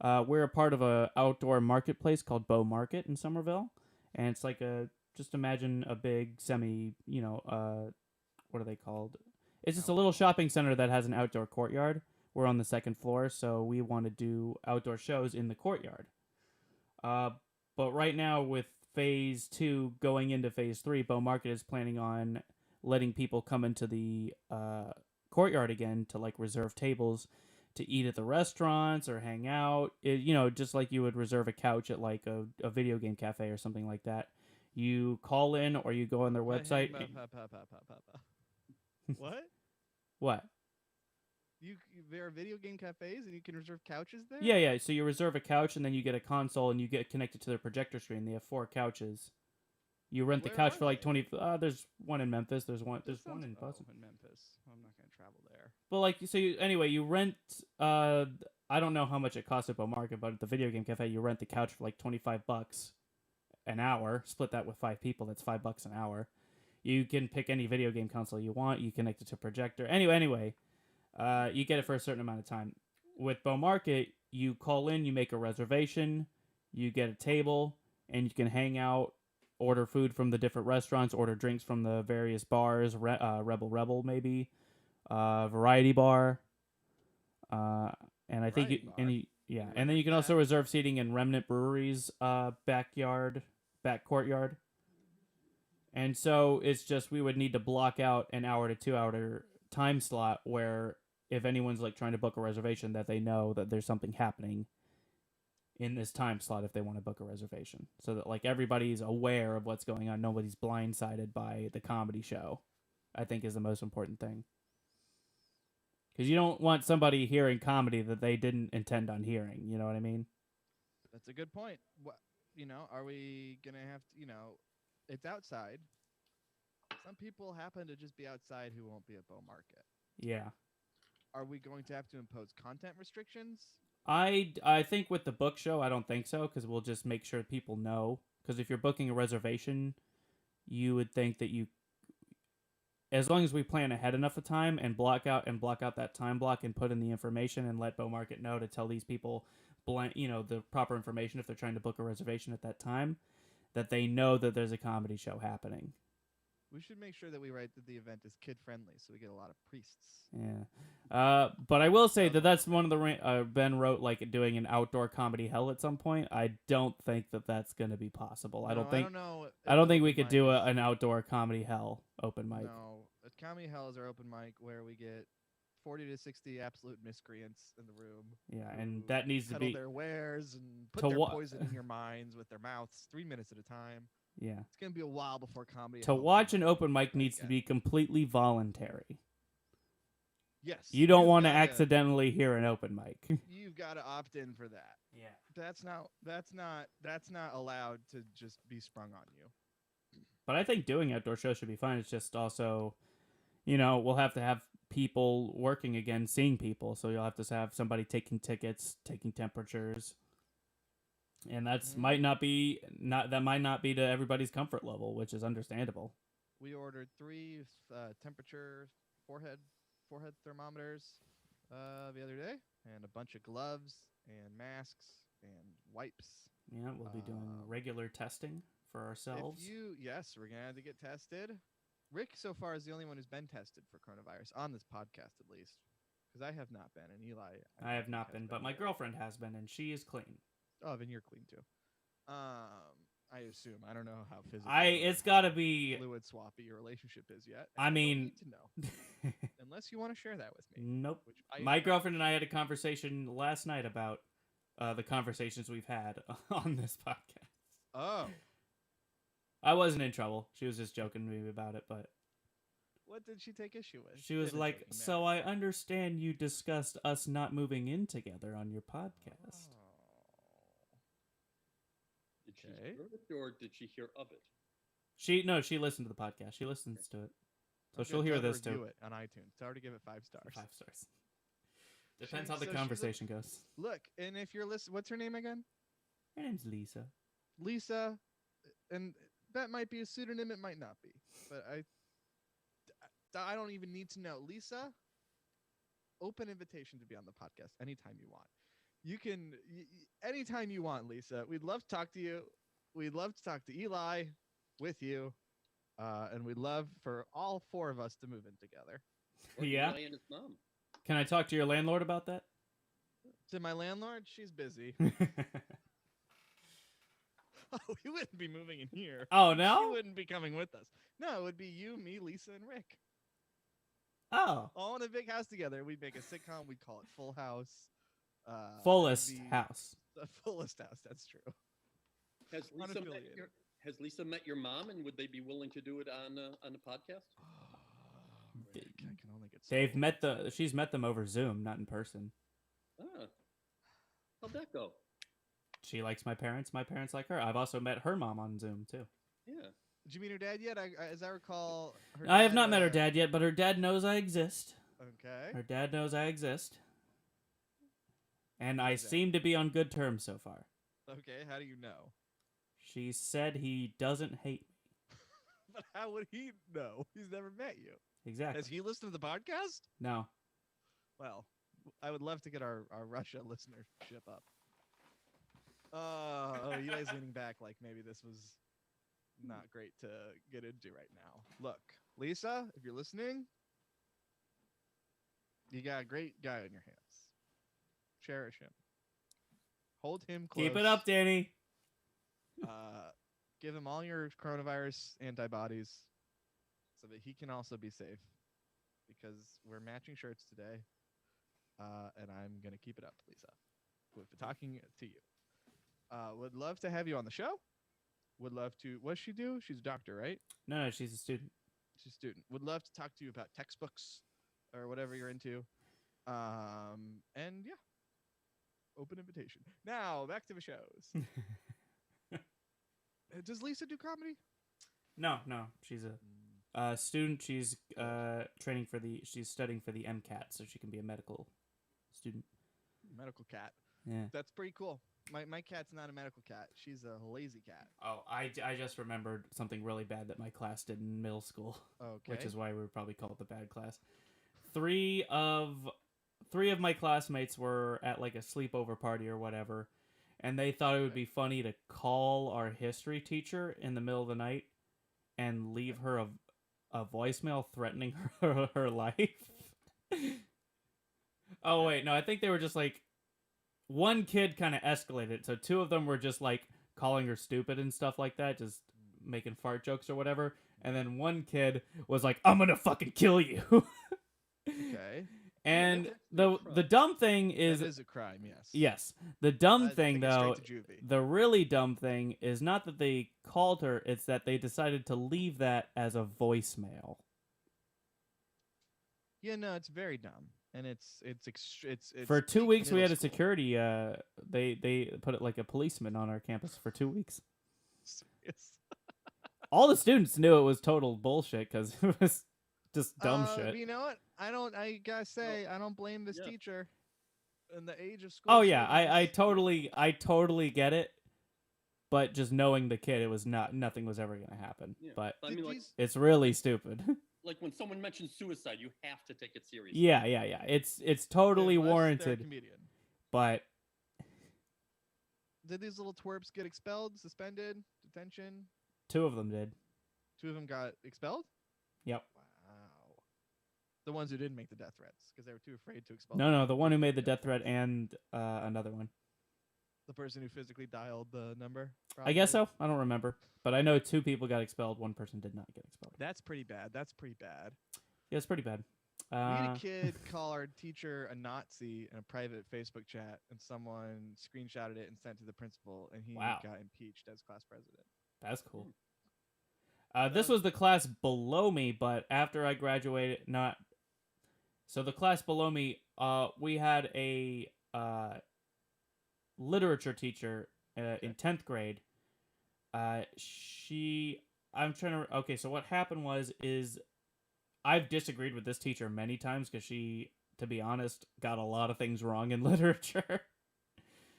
Speaker 3: we're a part of a outdoor marketplace called Bow Market in Somerville. And it's like a just imagine a big what are they called? It's just a little shopping center that has an outdoor courtyard. We're on the second floor, so we want to do outdoor shows in the courtyard. But right now, with phase 2 going into phase 3, Bow Market is planning on letting people come into the courtyard again to like reserve tables to eat at the restaurants or hang out. Just like you would reserve a couch at like a video game cafe or something like that. You call in or you go on their website.
Speaker 1: What?
Speaker 3: What?
Speaker 1: There are video game cafes and you can reserve couches there?
Speaker 3: Yeah. So you reserve a couch and then you get a console and you get connected to their projector screen. They have 4 couches. You rent the couch for like 20. There's one in Memphis. There's one in Boston.
Speaker 1: In Memphis. I'm not gonna travel there.
Speaker 3: But like, so you rent. I don't know how much it costs at Bow Market, but at the video game cafe, you rent the couch for like $25 an hour. Split that with 5 people. That's $5 an hour. You can pick any video game console you want. You connect it to a projector. Anyway. You get it for a certain amount of time. With Bow Market, you call in, you make a reservation, you get a table, and you can hang out, order food from the different restaurants, order drinks from the various bars, Rebel maybe, Variety Bar, and I think and then you can also reserve seating in Remnant Brewery's back courtyard. And so it's just we would need to block out an hour to 2 hour time slot where if anyone's like trying to book a reservation that they know that there's something happening in this time slot if they want to book a reservation, so that like everybody's aware of what's going on, nobody's blindsided by the comedy show, I think is the most important thing, because you don't want somebody hearing comedy that they didn't intend on hearing. You know what I mean?
Speaker 1: That's a good point. What, are we gonna have to, it's outside. Some people happen to just be outside who won't be at Bow Market.
Speaker 3: Yeah.
Speaker 1: Are we going to have to impose content restrictions?
Speaker 3: I think with the book show, I don't think so, because we'll just make sure people know. Because if you're booking a reservation, you would think that as long as we plan ahead enough of time and block out that time block and put in the information and let Bow Market know to tell these people the proper information if they're trying to book a reservation at that time, that they know that there's a comedy show happening.
Speaker 1: We should make sure that we write that the event is kid-friendly, so we get a lot of priests.
Speaker 3: Yeah. But I will say that's one of the... Ben wrote, like, doing an outdoor comedy hell at some point. I don't think that that's going to be possible. I don't think we could do an outdoor comedy hell open mic.
Speaker 1: No. A comedy hell is our open mic where we get 40 to 60 absolute miscreants in the room.
Speaker 3: Yeah, and that needs to be...
Speaker 1: their wares and put their poison in your minds with their mouths 3 minutes at a time.
Speaker 3: Yeah.
Speaker 1: It's going to be a while before comedy.
Speaker 3: To watch an open mic needs to be completely voluntary.
Speaker 1: Yes.
Speaker 3: You don't want to accidentally hear an open mic.
Speaker 1: You've got to opt in for that.
Speaker 3: Yeah.
Speaker 1: That's not allowed to just be sprung on you.
Speaker 3: But I think doing outdoor shows should be fun. It's just also, we'll have to have people working again, seeing people. So you'll have to have somebody taking tickets, taking temperatures. And that's might not be to everybody's comfort level, which is understandable.
Speaker 1: We ordered 3 temperature forehead thermometers the other day, and a bunch of gloves and masks and wipes.
Speaker 3: Yeah, we'll be doing regular testing for ourselves.
Speaker 1: Yes, we're gonna have to get tested. Rick so far is the only one who's been tested for coronavirus on this podcast, at least, because I have not been, and Eli.
Speaker 3: I have not been, but my girlfriend has been, and she is clean.
Speaker 1: Oh, then you're clean too. I assume. I don't know how physical.
Speaker 3: It's got to be
Speaker 1: fluid swappy your relationship is yet.
Speaker 3: I mean,
Speaker 1: need to know. Unless you want to share that with me.
Speaker 3: Nope. My girlfriend and I had a conversation last night about the conversations we've had on this podcast.
Speaker 1: Oh.
Speaker 3: I wasn't in trouble. She was just joking with me about it, but.
Speaker 1: What did she take issue with?
Speaker 3: She was like, "So I understand you discussed us not moving in together on your podcast."
Speaker 1: Oh.
Speaker 2: Did she hear it, or did she hear of it?
Speaker 3: She listened to the podcast. She listens to it, so she'll hear this too.
Speaker 1: It on iTunes. Tell her to give it 5 stars.
Speaker 3: 5 stars. Depends how the conversation goes.
Speaker 1: Look, and if you're listening, what's her name again?
Speaker 3: Her name's Lisa.
Speaker 1: Lisa, and that might be a pseudonym. It might not be, but I don't even need to know. Lisa, open invitation to be on the podcast anytime you want. You can anytime you want, Lisa. We'd love to talk to you. We'd love to talk to Eli. with you. And we'd love for all 4 of us to move in together.
Speaker 2: Or
Speaker 3: Yeah.
Speaker 2: Eli and his mom.
Speaker 3: Can I talk to your landlord about that?
Speaker 1: To my landlord, she's busy. Oh, he wouldn't be moving in here.
Speaker 3: Oh,
Speaker 1: She
Speaker 3: no?
Speaker 1: wouldn't be coming with us. No, it would be you, me, Lisa, and Rick.
Speaker 3: Oh.
Speaker 1: All in a big house together. We'd make a sitcom. We'd call it Full House.
Speaker 3: Fullest
Speaker 1: it'd be
Speaker 3: house.
Speaker 1: The fullest house. That's true.
Speaker 2: Has Lisa, met
Speaker 1: Unaffiliated.
Speaker 2: has Lisa met your mom, and would they be willing to do it on the podcast?
Speaker 1: Rick, I can only get so
Speaker 3: They've met
Speaker 1: old.
Speaker 3: she's met them over Zoom, not in person.
Speaker 2: Ah, how'd that go?
Speaker 3: She likes my parents like her. I've also met her mom on Zoom too.
Speaker 2: Yeah.
Speaker 1: Did you meet her dad yet? As I recall, her
Speaker 3: I have not met her dad yet, but her dad knows I exist.
Speaker 1: Okay.
Speaker 3: Her dad knows I exist. And I
Speaker 1: Exactly.
Speaker 3: seem to be on good terms so far.
Speaker 1: Okay. How do you know?
Speaker 3: She said he doesn't hate me.
Speaker 1: But how would he know? He's never met you.
Speaker 3: Exactly.
Speaker 1: Has he listened to the podcast?
Speaker 3: No.
Speaker 1: Well, I would love to get our Russia listenership up. Oh, Eli's leaning back like maybe this was not great to get into right now. Look, Lisa, if you're listening, you got a great guy on your hands. Cherish him. Hold him close.
Speaker 3: Keep it up, Danny.
Speaker 1: Give him all your coronavirus antibodies so that he can also be safe. Because we're matching shirts today. And I'm going to keep it up, Lisa. We've been talking to you. Would love to have you on the show. Would love to. What's she do? She's a doctor, right?
Speaker 3: No, she's a student.
Speaker 1: She's a student. Would love to talk to you about textbooks or whatever you're into. And yeah, open invitation. Now back to the shows. Does Lisa do comedy?
Speaker 3: No. She's a student. She's training for she's studying for the MCAT, so she can be a medical student.
Speaker 1: Medical cat.
Speaker 3: Yeah.
Speaker 1: That's pretty cool. My cat's not a medical cat. She's a lazy cat.
Speaker 3: Oh, I just remembered something really bad that my class did in middle school.
Speaker 1: Okay.
Speaker 3: Which is why we were probably called the bad class. Three of my classmates were at like a sleepover party or whatever, and they thought it would be funny to call our history teacher in the middle of the night and leave her a voicemail threatening her life. Oh wait, no, I think they were just like, one kid kind of escalated, so 2 of them were just like calling her stupid and stuff like that, just making fart jokes or whatever, and then one kid was like, "I'm gonna fucking kill you."
Speaker 1: Okay.
Speaker 3: And
Speaker 2: Yeah,
Speaker 3: the dumb thing
Speaker 1: That
Speaker 3: is
Speaker 1: is a crime, yes.
Speaker 3: yes, the dumb
Speaker 1: I'd
Speaker 3: thing
Speaker 1: take her
Speaker 3: though,
Speaker 1: straight to juvie.
Speaker 3: the really dumb thing is not that they called her, it's that they decided to leave that as a voicemail.
Speaker 1: Yeah, no, it's very dumb, and it's
Speaker 3: For 2
Speaker 1: peak
Speaker 3: weeks we
Speaker 1: middle
Speaker 3: had a
Speaker 1: school.
Speaker 3: security they put it like a policeman on our campus for 2 weeks.
Speaker 1: Serious.
Speaker 3: All the students knew it was total bullshit because it was just dumb
Speaker 1: But
Speaker 3: shit.
Speaker 1: you know what? I gotta say, I don't blame this
Speaker 2: Yeah.
Speaker 1: teacher. In the age of school.
Speaker 3: Oh yeah, I
Speaker 1: shootings.
Speaker 3: totally get it. But just knowing the kid, it was nothing was ever gonna happen.
Speaker 2: Yeah.
Speaker 3: But
Speaker 2: I mean, like,
Speaker 3: it's really stupid.
Speaker 2: like when someone mentions suicide, you have to take it seriously.
Speaker 3: yeah. It's totally
Speaker 1: Unless they're a
Speaker 3: warranted.
Speaker 1: comedian.
Speaker 3: But
Speaker 1: Did these little twerps get expelled, suspended, detention?
Speaker 3: 2 of them did.
Speaker 1: 2 of them got expelled?
Speaker 3: Yep.
Speaker 1: Wow. The ones who didn't make the death threats because they were too afraid to expel.
Speaker 3: No, the one who made the death threat and another one.
Speaker 1: The person who physically dialed the number.
Speaker 3: I guess
Speaker 1: probably?
Speaker 3: so. I don't remember, but I know 2 people got expelled. 1 person did not get expelled.
Speaker 1: That's pretty bad.
Speaker 3: Yeah, it's pretty bad.
Speaker 1: We had a kid call our teacher a Nazi in a private Facebook chat, and someone screenshotted it and sent to the principal, and he
Speaker 3: Wow.
Speaker 1: got impeached as class president.
Speaker 3: That's cool. This was the class below me, but after I graduated, not. So the class below me, we had a literature teacher in 10th grade. Okay, so what happened is I've disagreed with this teacher many times because she, to be honest, got a lot of things wrong in literature.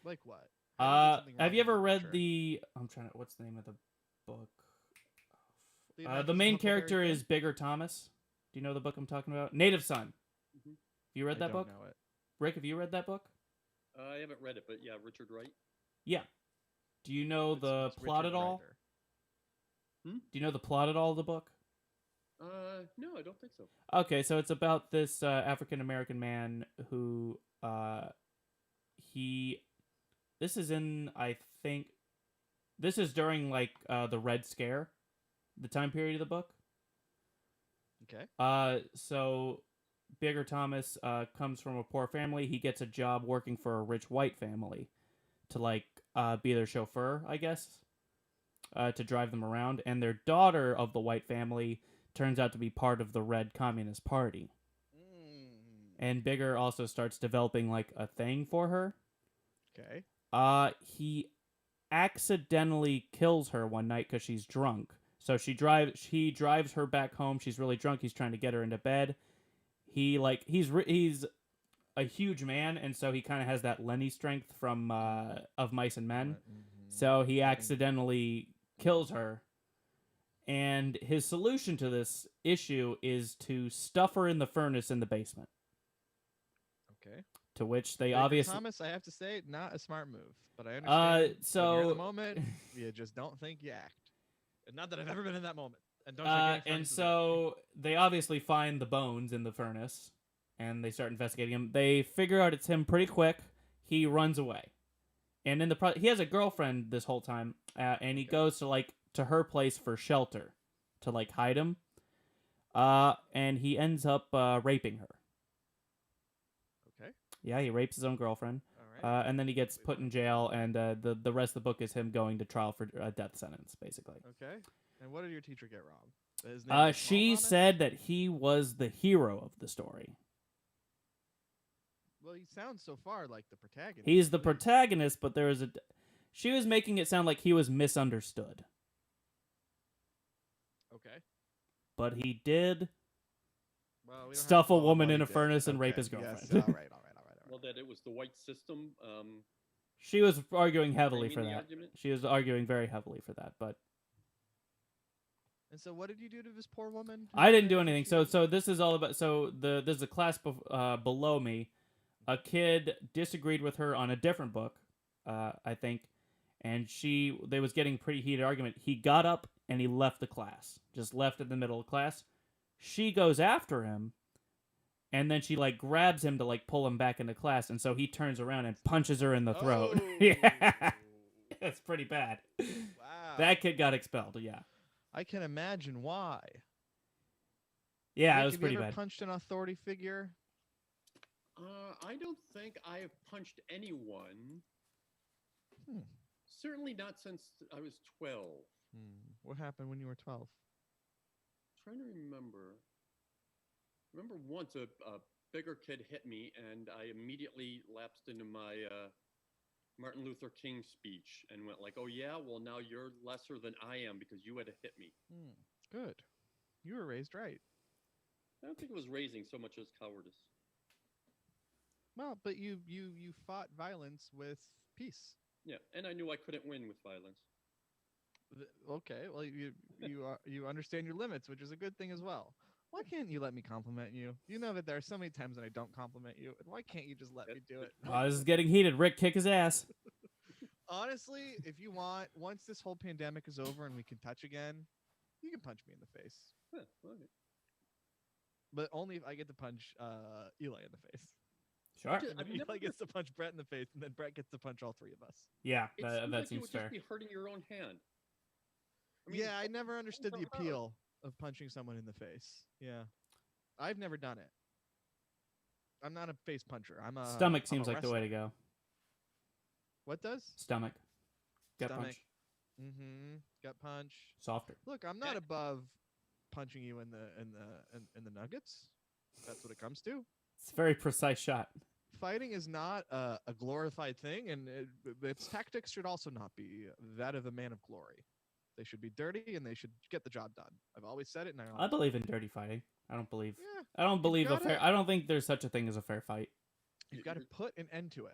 Speaker 1: Like what? How did you get something
Speaker 3: Have
Speaker 1: wrong
Speaker 3: you ever
Speaker 1: in
Speaker 3: read
Speaker 1: literature?
Speaker 3: the? I'm trying to. What's the name of the book?
Speaker 1: The
Speaker 3: The
Speaker 1: Adventures
Speaker 3: main
Speaker 1: of Huckleberry
Speaker 3: character
Speaker 1: Finn?
Speaker 3: is Bigger Thomas. Do you know the book I'm talking about? Native Son.
Speaker 2: Mhm.
Speaker 3: You read
Speaker 1: I
Speaker 3: that
Speaker 1: don't
Speaker 3: book?
Speaker 1: know it.
Speaker 3: Rick, have you read that book?
Speaker 2: I haven't read it, but yeah, Richard Wright.
Speaker 3: Yeah. Do you know the
Speaker 1: It's
Speaker 3: plot
Speaker 1: Richard
Speaker 3: at all?
Speaker 1: Rider.
Speaker 3: Do you know the plot at all of the book?
Speaker 2: No, I don't think so.
Speaker 3: Okay, so it's about this African American man who he. This is in, I think, this is during like the Red Scare, the time period of the book.
Speaker 1: Okay.
Speaker 3: So Bigger Thomas comes from a poor family. He gets a job working for a rich white family to like be their chauffeur, I guess, to drive them around. And their daughter of the white family turns out to be part of the Red Communist Party. And Bigger also starts developing like a thing for her.
Speaker 1: Okay.
Speaker 3: He accidentally kills her one night because she's drunk. So he drives her back home. She's really drunk. He's trying to get her into bed. He's a huge man, and so he kind of has that Lenny strength from Of Mice and Men. So he accidentally kills her. And his solution to this issue is to stuff her in the furnace in the basement.
Speaker 1: Okay.
Speaker 3: To which they
Speaker 1: Baker
Speaker 3: obviously...
Speaker 1: Thomas, I have to say, not a smart move. But I understand
Speaker 3: so
Speaker 1: when you're in the moment, you just don't think you act. Not that I've ever been in that moment. And don't drink any
Speaker 3: and so they obviously find the bones in the furnace, and they start investigating him. They figure out it's him pretty quick. He runs away, and in the he has a girlfriend this whole time, and he goes to her place for shelter, to like hide him. And he ends up raping her.
Speaker 1: Okay.
Speaker 3: Yeah, he rapes his own girlfriend.
Speaker 1: All right.
Speaker 3: And then he gets put in jail, and the rest of the book is him going to trial for a death sentence, basically.
Speaker 1: Okay. And what did your teacher get wrong? His name was
Speaker 3: She said that he was the hero of the story.
Speaker 1: Well, he sounds so far like the protagonist.
Speaker 3: He's the protagonist, but there is a... She was making it sound like he was misunderstood.
Speaker 1: Okay.
Speaker 3: But he did
Speaker 1: Well,
Speaker 3: stuff a woman in a furnace and rape his girlfriend.
Speaker 1: Yes. All right.
Speaker 2: Well, that it was the white system.
Speaker 3: She was arguing heavily for that.
Speaker 2: Argument?
Speaker 3: She was arguing very heavily for that, but...
Speaker 1: And so what did you do to this poor woman?
Speaker 3: I didn't do anything. So this is all about... So there's a class below me. A kid disagreed with her on a different book, I think, and they was getting pretty heated argument. He got up and he left the class. Just left in the middle of class. She goes after him, and then she like grabs him to like pull him back into class, and so he turns around and punches her in the throat.
Speaker 1: Oh.
Speaker 3: Yeah. That's pretty bad.
Speaker 1: Wow.
Speaker 3: That kid got expelled, yeah.
Speaker 1: I can imagine why.
Speaker 3: Yeah,
Speaker 1: Nick,
Speaker 3: it was pretty
Speaker 1: have you ever
Speaker 3: bad.
Speaker 1: Punched an authority figure?
Speaker 2: I don't think I have punched anyone. Certainly not since I was 12.
Speaker 1: What happened when you were 12?
Speaker 2: Trying to remember. Remember once a bigger kid hit me, and I immediately lapsed into my Martin Luther King speech and went like, "Oh yeah, well now you're lesser than I am because you had to hit me."
Speaker 1: Good. You were raised right.
Speaker 2: I don't think it was raising so much as cowardice.
Speaker 1: Well, but you fought violence with peace.
Speaker 2: Yeah, and I knew I couldn't win with violence.
Speaker 1: Okay, well you understand your limits, which is a good thing as well. Why can't you let me compliment you? You know that there are so many times that I don't compliment you. Why can't you just let me do it?
Speaker 3: Oh, this is getting heated. Rick, kick his ass.
Speaker 1: Honestly, if you want, once this whole pandemic is over and we can touch again, you can punch me in the face.
Speaker 2: Huh, okay.
Speaker 1: But only if I get to punch Eli in the face.
Speaker 3: Sure.
Speaker 1: Eli gets to punch Brett in the face, and then Brett gets to punch all three of us.
Speaker 3: Yeah,
Speaker 2: It
Speaker 3: that
Speaker 2: like
Speaker 3: seems
Speaker 2: you would
Speaker 3: fair.
Speaker 2: just be hurting your own hand.
Speaker 1: Yeah, I never understood the appeal of punching someone in the face. Yeah. I've never done it. I'm not a face puncher.
Speaker 3: Stomach seems like the way to go.
Speaker 1: What does?
Speaker 3: Stomach. Gut
Speaker 1: Stomach.
Speaker 3: punch.
Speaker 1: Gut punch.
Speaker 3: Softer.
Speaker 1: Look, I'm not above punching you in the nuggets. That's what it comes to.
Speaker 3: It's a very precise shot.
Speaker 1: Fighting is not a glorified thing, and its tactics should also not be that of a man of glory. They should be dirty, and they should get the job done. I've always said it, and
Speaker 3: I believe in dirty fighting. I don't believe.
Speaker 1: Yeah,
Speaker 3: I don't believe a fair. I don't think there's such a thing as a fair fight.
Speaker 1: You've got to put an end to it.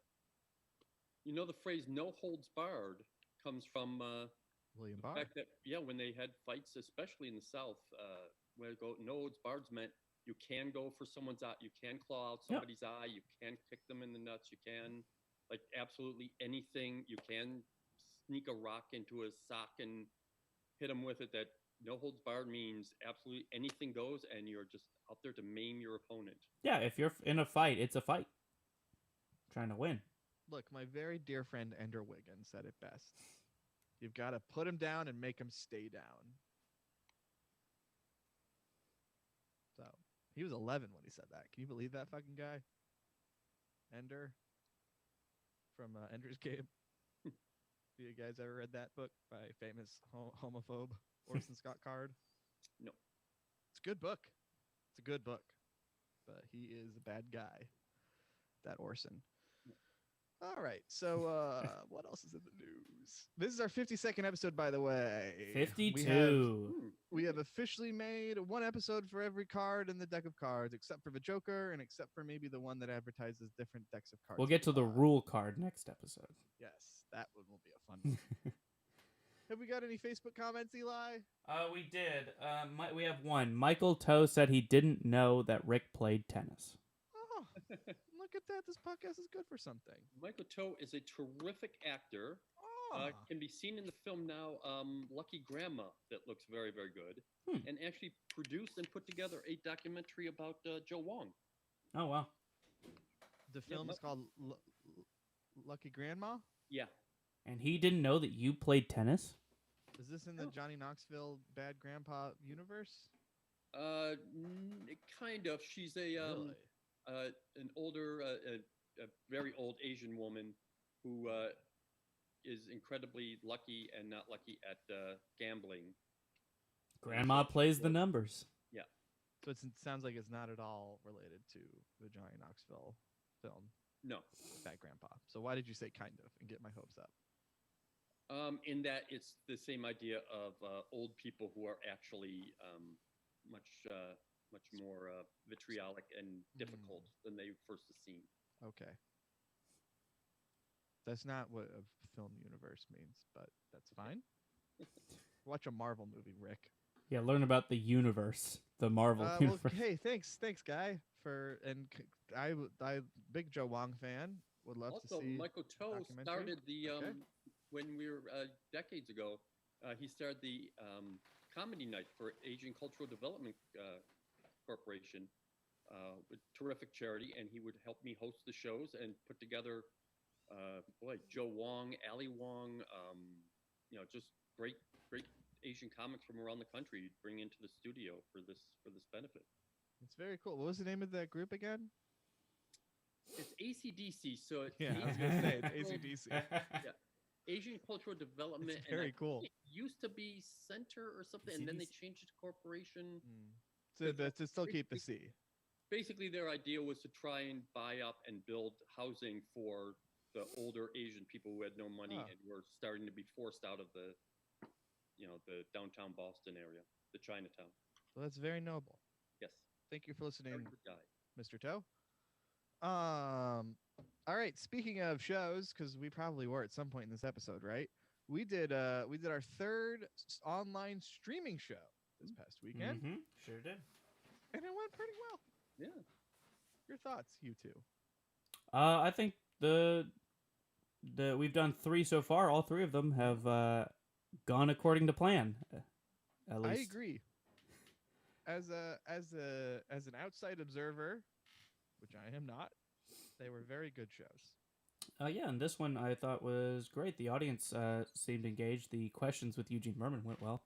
Speaker 2: You know, the phrase "no holds barred" comes from
Speaker 1: William
Speaker 2: the
Speaker 1: Barr.
Speaker 2: fact that when they had fights, especially in the South, where no holds barred meant you can go for someone's eye, you can claw out somebody's eye, you can kick them in the nuts, you can absolutely anything. You can sneak a rock into a sock and hit them with it that no holds barred means absolutely anything goes, and you're just out there to maim your opponent.
Speaker 3: Yeah, if you're in a fight, it's a fight. Trying to win.
Speaker 1: Look, my very dear friend Ender Wiggins said it best. You've got to put him down and make him stay down. So he was 11 when he said that. Can you believe that fucking guy? Ender from Ender's Game. You guys ever read that book by famous homophobe Orson Scott Card?
Speaker 2: No.
Speaker 1: It's a good book. It's a good book. But he is a bad guy. That Orson. All right. So what else is in the news? This is our 52nd episode, by the way.
Speaker 3: 52.
Speaker 1: We have officially made one episode for every card in the deck of cards, except for the Joker and except for maybe the one that advertises different decks of cards.
Speaker 3: We'll get to the rule card next episode.
Speaker 1: Yes, that one will be a fun one. Have we got any Facebook comments, Eli?
Speaker 3: We did. We have one. Michael Toe said he didn't know that Rick played tennis.
Speaker 1: Oh, look at that. This podcast is good for something.
Speaker 2: Michael Toe is a terrific actor.
Speaker 1: Oh.
Speaker 2: Can be seen in the film now, Lucky Grandma, that looks very, very good. And actually produced and put together a documentary about Joe Wong.
Speaker 3: Oh, wow.
Speaker 1: The film is called Lucky Grandma?
Speaker 2: Yeah.
Speaker 3: And he didn't know that you played tennis?
Speaker 1: Is this in the Johnny Knoxville Bad Grandpa universe?
Speaker 2: Kind of. She's a
Speaker 1: Really?
Speaker 2: an older, a very old Asian woman who is incredibly lucky and not lucky at gambling.
Speaker 3: Grandma plays the numbers.
Speaker 2: Yeah.
Speaker 1: So it sounds like it's not at all related to the Johnny Knoxville film.
Speaker 2: No.
Speaker 1: Bad Grandpa. So why did you say kind of and get my hopes up?
Speaker 2: In that it's the same idea of old people who are actually much more vitriolic and difficult than they first seem.
Speaker 1: Okay. That's not what a film universe means, but that's fine. Watch a Marvel movie, Rick.
Speaker 3: Yeah, learn about the universe, the Marvel universe.
Speaker 1: Well, hey, thanks, guy, I big Joe Wong fan. Would love to see.
Speaker 2: Also, Michael Toe started the when we were decades ago. He started the comedy night for Asian Cultural Development Corporation, a terrific charity, and he would help me host the shows and put together, Joe Wong, Ali Wong, just great Asian comics from around the country to bring into the studio for this benefit.
Speaker 1: It's very cool. What was the name of that group again?
Speaker 2: It's ACDC, so it's
Speaker 1: I was gonna say it's ACDC.
Speaker 2: Yeah. Asian Cultural Development.
Speaker 1: It's very cool.
Speaker 2: It used to be Center or something, and then they changed it to Corporation.
Speaker 1: So to still keep the C.
Speaker 2: Basically, their idea was to try and buy up and build housing for the older Asian people who had no money and were starting to be forced out of the downtown Boston area, the Chinatown.
Speaker 1: Well, that's very noble.
Speaker 2: Yes.
Speaker 1: Thank you for listening,
Speaker 2: Very good guy.
Speaker 1: Mr. Toe. All right. Speaking of shows, because we probably were at some point in this episode, right? We did our third online streaming show this past weekend.
Speaker 3: Mm-hmm. Sure did.
Speaker 1: And it went pretty well.
Speaker 2: Yeah.
Speaker 1: Your thoughts, you two?
Speaker 3: I think we've done 3 so far. All 3 of them have gone according to plan. At least
Speaker 1: I agree. As an outside observer, which I am not, they were very good shows.
Speaker 3: Yeah, and this one I thought was great. The audience seemed engaged. The questions with Eugene Merman went well.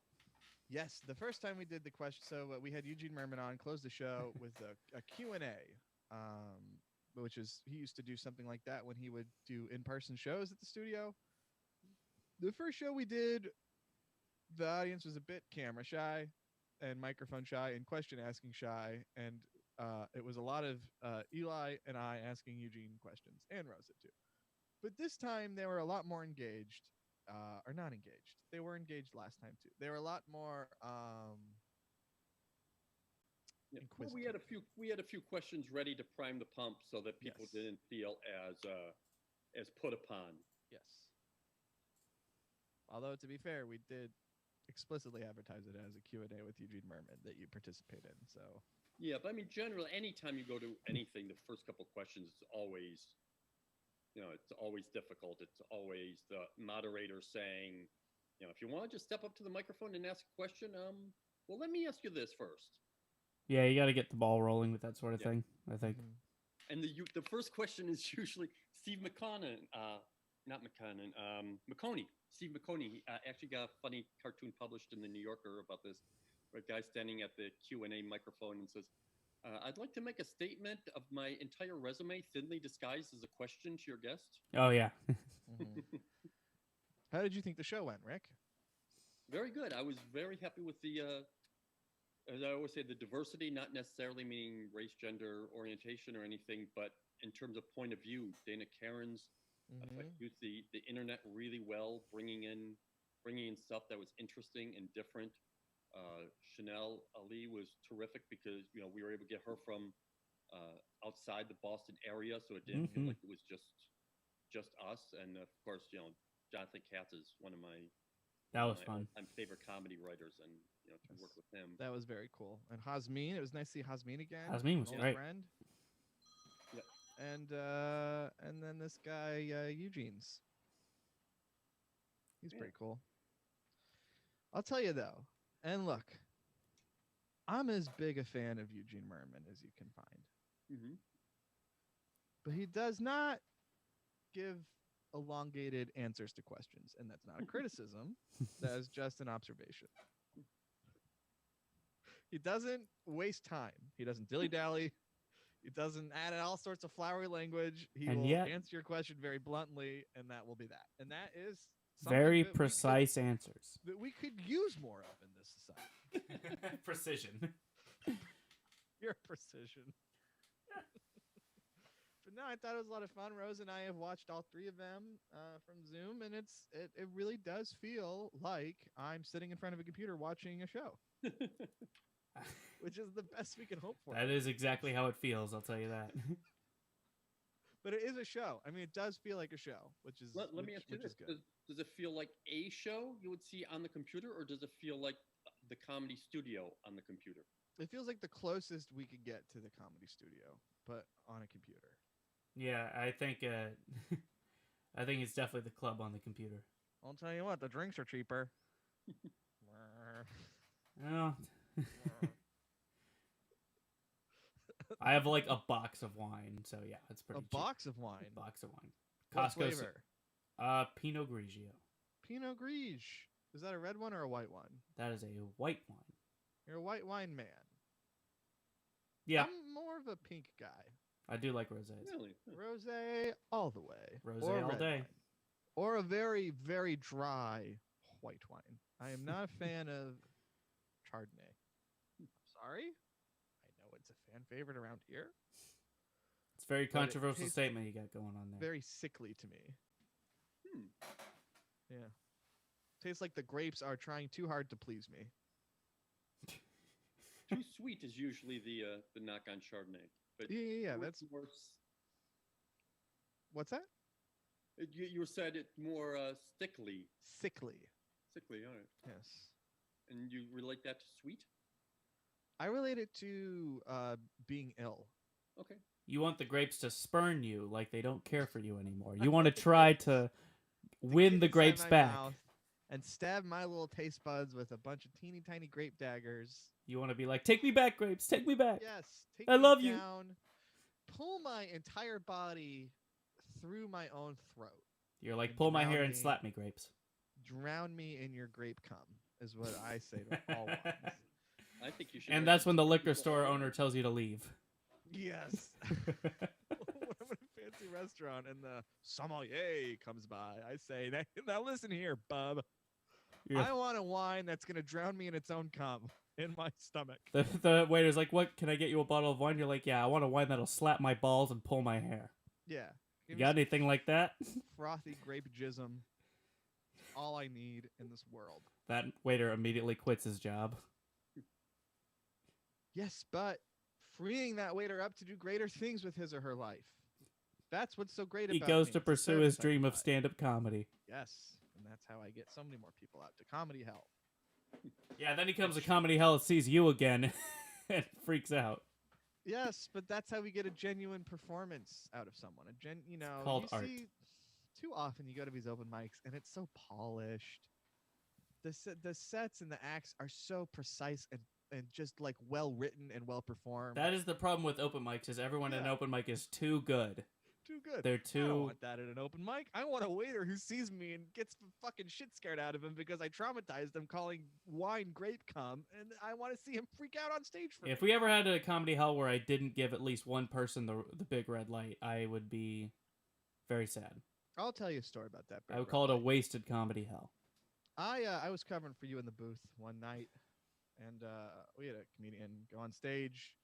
Speaker 1: Yes, the first time we did the question, so we had Eugene Merman on, closed the show with a Q&A, which is, he used to do something like that when he would do in-person shows at the studio. The first show we did, the audience was a bit camera shy and microphone shy and question asking shy, and it was a lot of Eli and I asking Eugene questions, and Rosa too. But this time they were a lot more engaged, or not engaged. They were engaged last time too. They were a lot more
Speaker 2: Well, we had a few questions ready to prime the pump so that people didn't feel as put upon.
Speaker 1: Yes. Although, to be fair, we did explicitly advertise it as a Q&A with Eugene Merman that you participate in. So.
Speaker 2: Yeah, but I mean, generally, anytime you go to anything, the first couple questions is always, it's always difficult. It's always the moderator saying, if you want to just step up to the microphone and ask a question, well, let me ask you this first.
Speaker 3: Yeah, you got to get the ball rolling with that sort of
Speaker 2: Yeah.
Speaker 3: thing, I think.
Speaker 2: And the first question is usually Steve McConnell, not McConnell, McConey. Steve McConey actually got a funny cartoon published in the New Yorker about this, where a guy standing at the Q&A microphone and says, I'd like to make a statement of my entire resume thinly disguised as a question to your guest.
Speaker 3: Oh, yeah.
Speaker 1: How did you think the show went, Rick?
Speaker 2: Very good. I was very happy with the, as I always say, the diversity, not necessarily meaning race, gender, orientation, or anything, but in terms of point of view. Dana Karen's used the internet really well, bringing in stuff that was interesting and different. Chanel Ali was terrific because we were able to get her from outside the Boston area, so it didn't feel like it was just us. And of course, Jonathan Katz is one of my
Speaker 3: fun.
Speaker 2: I'm favorite comedy writers, and to work with him.
Speaker 1: That was very cool. And Hasmin, it was nice to see Hasmin again.
Speaker 3: Hasmin was great.
Speaker 1: Friend.
Speaker 2: Yeah.
Speaker 1: And then this guy Eugene's. He's pretty cool. I'll tell you though, and look, I'm as big a fan of Eugene Merman as you can find. But he does not give elongated answers to questions, and that's not a criticism. That is just an observation. He doesn't waste time. He doesn't dilly-dally. He doesn't add all sorts of flowery language. He will answer your question very bluntly, and that will be that. And that is
Speaker 3: very precise answers
Speaker 1: that we could use more of in this society.
Speaker 3: Precision.
Speaker 1: Your precision. But no, I thought it was a lot of fun. Rose and I have watched all 3 of them from Zoom, and it really does feel like I'm sitting in front of a computer watching a show. Which is the best we can hope for.
Speaker 3: That is exactly how it feels, I'll tell you that.
Speaker 1: But it is a show. I mean, it does feel like a show, which is
Speaker 2: Let me ask you this. Does it feel like a show you would see on the computer, or does it feel like the Comedy Studio on the computer?
Speaker 1: It feels like the closest we could get to the Comedy Studio, but on a computer.
Speaker 3: Yeah, I think it's definitely the club on the computer.
Speaker 1: I'll tell you what, the drinks are cheaper.
Speaker 3: Well, I have like a box of wine, so yeah, it's pretty cheap.
Speaker 1: Box of wine?
Speaker 3: Box of wine.
Speaker 1: What
Speaker 3: Costco
Speaker 1: flavor?
Speaker 3: Pinot Grigio.
Speaker 1: Pinot Grigio. Is that a red one or a white one?
Speaker 3: That is a white wine.
Speaker 1: You're a white wine man.
Speaker 3: Yeah.
Speaker 1: I'm more of a pink guy.
Speaker 3: I do like rosés.
Speaker 2: Really?
Speaker 1: Rosé all the way.
Speaker 3: Rosé all day.
Speaker 1: Wine. Or a very, very dry white wine. I am not a fan of Chardonnay. Sorry? I know it's a fan favorite around here.
Speaker 3: It's a very controversial statement you got going on there.
Speaker 1: Very sickly to me. Yeah. Tastes like the grapes are trying too hard to please me.
Speaker 2: Too sweet is usually the knock on Chardonnay. But
Speaker 1: yeah, that's
Speaker 2: worse.
Speaker 1: What's that?
Speaker 2: You said it more stickly.
Speaker 1: Sickly.
Speaker 2: Sickly, all right.
Speaker 1: Yes.
Speaker 2: And you relate that to sweet?
Speaker 1: I relate it to being ill.
Speaker 2: Okay.
Speaker 3: You want the grapes to spurn you like they don't care for you anymore. You want to try to win the grapes back.
Speaker 1: And stab my little taste buds with a bunch of teeny tiny grape daggers.
Speaker 3: You want to be like, take me back, grapes, take me back.
Speaker 1: Yes, take
Speaker 3: I
Speaker 1: me
Speaker 3: love
Speaker 1: down,
Speaker 3: you.
Speaker 1: Pull my entire body through my own throat.
Speaker 3: You're like, pull my hair and slap me, grapes.
Speaker 1: Drown me in your grape cum is what I say to all wines.
Speaker 2: I think you should.
Speaker 3: And that's when the liquor store owner tells you to leave.
Speaker 1: Yes. When I'm in a fancy restaurant and the sommelier comes by, I say, now listen here, bub. I want a wine that's going to drown me in its own cum in my stomach.
Speaker 3: The waiter's like, what, can I get you a bottle of wine? You're like, yeah, I want a wine that'll slap my balls and pull my hair.
Speaker 1: Yeah.
Speaker 3: You got anything like that?
Speaker 1: Frothy grape jism. All I need in this world.
Speaker 3: That waiter immediately quits his job.
Speaker 1: Yes, but freeing that waiter up to do greater things with his or her life. That's what's so great about it.
Speaker 3: He goes to pursue his dream of stand-up comedy.
Speaker 1: Yes, and that's how I get so many more people out to comedy hell.
Speaker 3: Yeah, then he comes to comedy hell and sees you again and freaks out.
Speaker 1: Yes, but that's how we get a genuine performance out of someone.
Speaker 3: Called art.
Speaker 1: See, too often you go to these open mics and it's so polished. the sets and the acts are so precise and just like well written and well performed.
Speaker 3: That is the problem with open mics, is everyone in an open mic is too good.
Speaker 1: Too good.
Speaker 3: They're
Speaker 1: I don't
Speaker 3: too...
Speaker 1: want that at an open mic. I want a waiter who sees me and gets the fucking shit scared out of him because I traumatized him calling wine grape cum, and I want to see him freak out on stage for
Speaker 3: If
Speaker 1: me.
Speaker 3: we ever had a comedy hell where I didn't give at least one person the big red light, I would be very sad.
Speaker 1: I'll tell you a story about that.
Speaker 3: I would call it a wasted comedy hell.
Speaker 1: I was covering for you in the booth one night, and we had a comedian go on stage.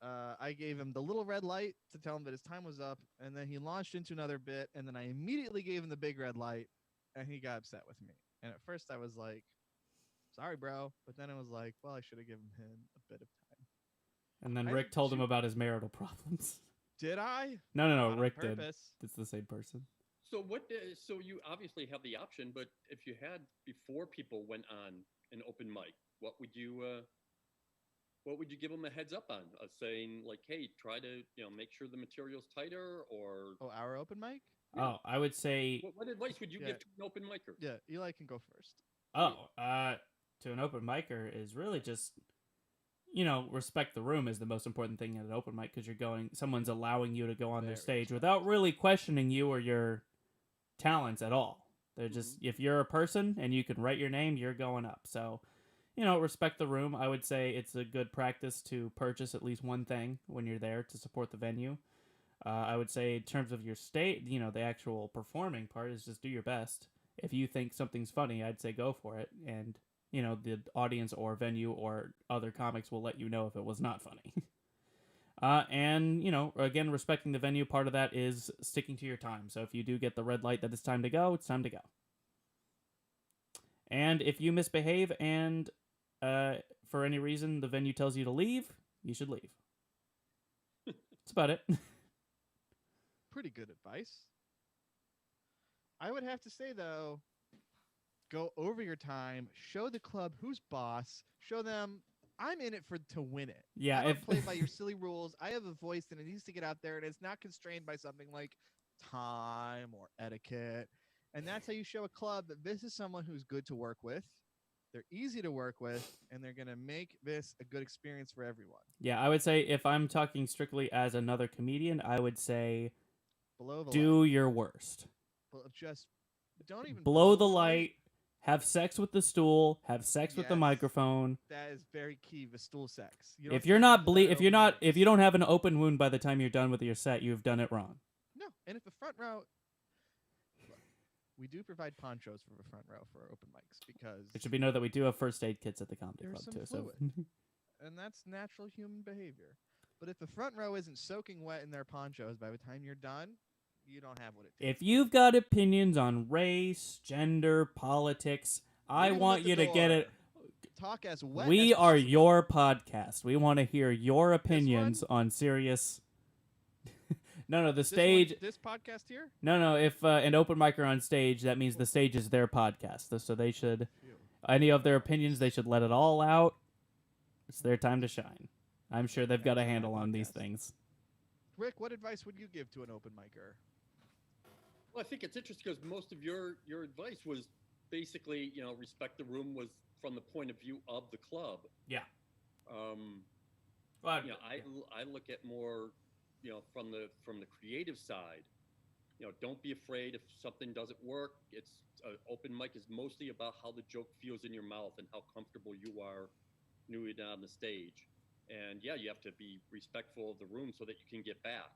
Speaker 1: I gave him the little red light to tell him that his time was up, and then he launched into another bit, and then I immediately gave him the big red light, and he got upset with me. And at first I was like, sorry, bro. But then I was like, well, I should have given him a bit of time.
Speaker 3: And then Rick told him about his marital problems.
Speaker 1: Did I?
Speaker 3: No,
Speaker 1: Not
Speaker 3: Rick
Speaker 1: on
Speaker 3: did.
Speaker 1: purpose.
Speaker 3: It's the same person.
Speaker 2: So so you obviously have the option, but if you had before people went on an open mic, what would you give them a heads up on? Saying like, hey, try to make sure the material's tighter, or
Speaker 1: our open mic?
Speaker 3: Oh, I would say...
Speaker 2: What advice would you give to an open micer?
Speaker 1: Yeah, Eli can go first.
Speaker 3: To an open micer is really just, respect the room is the most important thing at an open mic, because someone's allowing you to go on their stage without really questioning you or your talents at all. They're just, if you're a person and you can write your name, you're going up. So, respect the room. I would say it's a good practice to purchase at least one thing when you're there to support the venue. I would say in terms of your state, the actual performing part is just do your best. If you think something's funny, I'd say go for it. And, the audience or venue or other comics will let you know if it was not funny. And, again, respecting the venue, part of that is sticking to your time. So if you do get the red light that it's time to go, it's time to go. And if you misbehave and for any reason the venue tells you to leave, you should leave. That's about it.
Speaker 1: Pretty good advice. I would have to say, though, go over your time, show the club who's boss, show them I'm in it to win it.
Speaker 3: Yeah,
Speaker 1: I don't play by your silly rules. I have a voice and it needs to get out there, and it's not constrained by something like time or etiquette. And that's how you show a club that this is someone who's good to work with. They're easy to work with, and they're going to make this a good experience for everyone.
Speaker 3: Yeah, I would say if I'm talking strictly as another comedian, I would say
Speaker 1: Below the
Speaker 3: do
Speaker 1: light.
Speaker 3: your worst.
Speaker 1: Just don't even
Speaker 3: blow the light. Have sex with the stool. Have sex with the microphone.
Speaker 1: That is very key. The stool sex.
Speaker 3: If you don't have an open wound by the time you're done with your set, you've done it wrong.
Speaker 1: No, and if the front row, look, we do provide ponchos for the front row for our open mics because
Speaker 3: it should be noted that we do have first aid kits at the comedy club too.
Speaker 1: Fluid, and that's natural human behavior. But if the front row isn't soaking wet in their ponchos by the time you're done, you don't have what it takes.
Speaker 3: If you've got opinions on race, gender, politics, I want you to get it.
Speaker 1: Talk as wet.
Speaker 3: We are your podcast. We want to hear your opinions on serious. No, the stage.
Speaker 1: This podcast here?
Speaker 3: No. If an open micer on stage, that means the stage is their podcast. So they should, any of their opinions, they should let it all out. It's their time to shine. I'm sure they've got a handle on these things.
Speaker 1: Rick, what advice would you give to an open micer?
Speaker 2: Well, I think it's interesting because most of your advice was basically, respect the room was from the point of view of the club.
Speaker 3: Yeah.
Speaker 2: I look at more, from the creative side. Don't be afraid if something doesn't work. It's open mic is mostly about how the joke feels in your mouth and how comfortable you are doing it on the stage. And yeah, you have to be respectful of the room so that you can get back.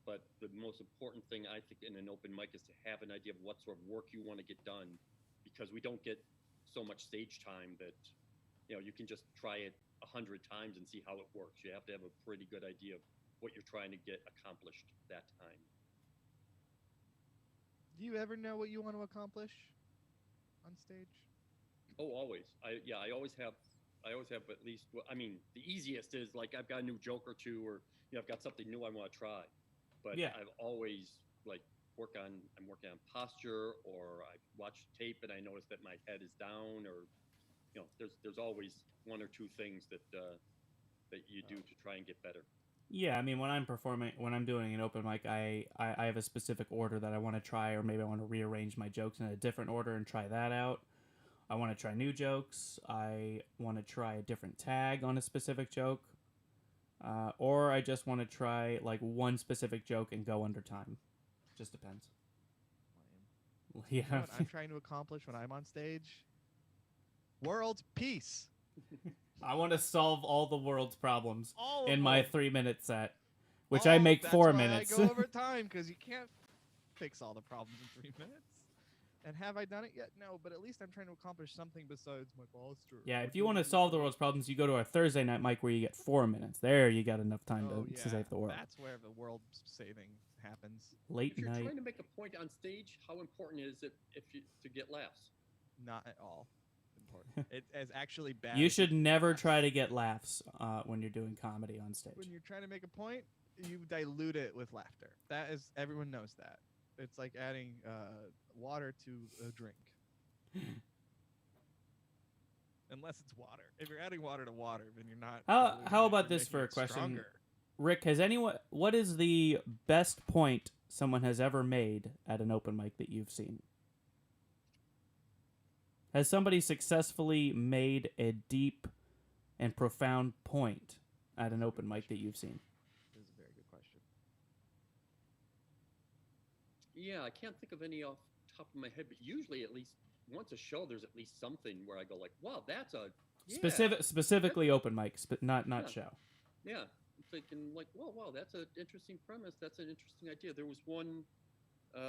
Speaker 2: But the most important thing, I think, in an open mic is to have an idea of what sort of work you want to get done, because we don't get so much stage time that, you can just try it 100 times and see how it works. You have to have a pretty good idea of what you're trying to get accomplished that time.
Speaker 1: Do you ever know what you want to accomplish on stage?
Speaker 2: Oh, always. I always have at least. The easiest is like I've got a new joke or two, or I've got something new I want to try. But I've always I'm working on posture, or I watch tape and I notice that my head is down, or there's always one or two things that you do to try and get better.
Speaker 3: Yeah, when I'm doing an open mic, I have a specific order that I want to try, or maybe I want to rearrange my jokes in a different order and try that out. I want to try new jokes. I want to try a different tag on a specific joke. Or I just want to try like one specific joke and go under time. Just depends.
Speaker 1: Lame.
Speaker 3: Yeah.
Speaker 1: You know what I'm trying to accomplish when I'm on stage? World peace.
Speaker 3: I want to solve all the world's problems
Speaker 1: All of
Speaker 3: in my
Speaker 1: them.
Speaker 3: 3-minute set, which I make
Speaker 1: That's
Speaker 3: 4
Speaker 1: why
Speaker 3: minutes.
Speaker 1: I go over time because you can't fix all the problems in 3 minutes. And have I done it yet? No, but at least I'm trying to accomplish something besides my posture.
Speaker 3: Yeah, if you want to solve the world's problems, you go to our Thursday night mic where you get 4 minutes. There, you got enough time to save the world.
Speaker 1: That's where the world saving happens.
Speaker 3: Late
Speaker 2: If you're
Speaker 3: night.
Speaker 2: trying to make a point on stage, how important is it to get laughs?
Speaker 1: Not at all important. It is actually bad.
Speaker 3: You
Speaker 1: if
Speaker 3: should
Speaker 1: get
Speaker 3: never
Speaker 1: laughs.
Speaker 3: try to get laughs when you're doing comedy on stage.
Speaker 1: When you're trying to make a point, you dilute it with laughter. That is, everyone knows that. It's like adding water to a drink. Unless it's water. If you're adding water to water, then you're not.
Speaker 3: How
Speaker 1: diluting it,
Speaker 3: about
Speaker 1: you're
Speaker 3: this for
Speaker 1: making
Speaker 3: a
Speaker 1: it
Speaker 3: question?
Speaker 1: stronger.
Speaker 3: Rick, what is the best point someone has ever made at an open mic that you've seen? Has somebody successfully made a deep and profound point at an open mic that you've seen?
Speaker 1: This is a very good question.
Speaker 2: Yeah, I can't think of any off the top of my head, but usually at least once a show, there's at least something where I go like, wow, that's a
Speaker 3: Specifically open mic, not
Speaker 2: Yeah.
Speaker 3: show.
Speaker 2: Yeah, I'm thinking like, wow, that's an interesting premise. That's an interesting idea. There was one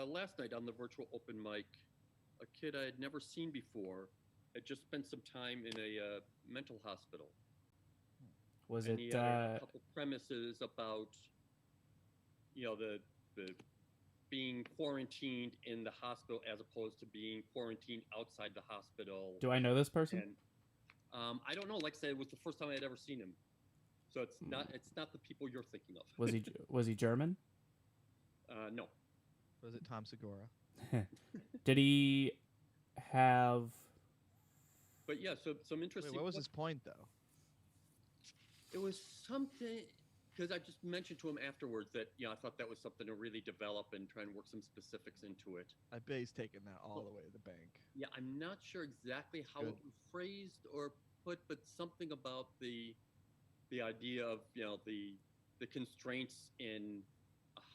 Speaker 2: last night on the virtual open mic. A kid I had never seen before had just spent some time in a mental hospital.
Speaker 3: Was
Speaker 2: And
Speaker 3: it
Speaker 2: he had a couple premises about, the being quarantined in the hospital as opposed to being quarantined outside the hospital.
Speaker 3: do I know this person?
Speaker 2: And I don't know. Like I said, it was the first time I had ever seen him, so it's not the people you're thinking of.
Speaker 3: Was he German?
Speaker 2: No.
Speaker 1: Was it Tom Segura?
Speaker 3: Did he have
Speaker 2: But yeah, so some interesting.
Speaker 1: Wait, what was his point though?
Speaker 2: It was something because I just mentioned to him afterwards that I thought that was something to really develop and try and work some specifics into it.
Speaker 1: I bet he's taking that all the way to the bank.
Speaker 2: Yeah, I'm not sure exactly how
Speaker 1: Good.
Speaker 2: it was phrased or put, but something about the idea of the constraints in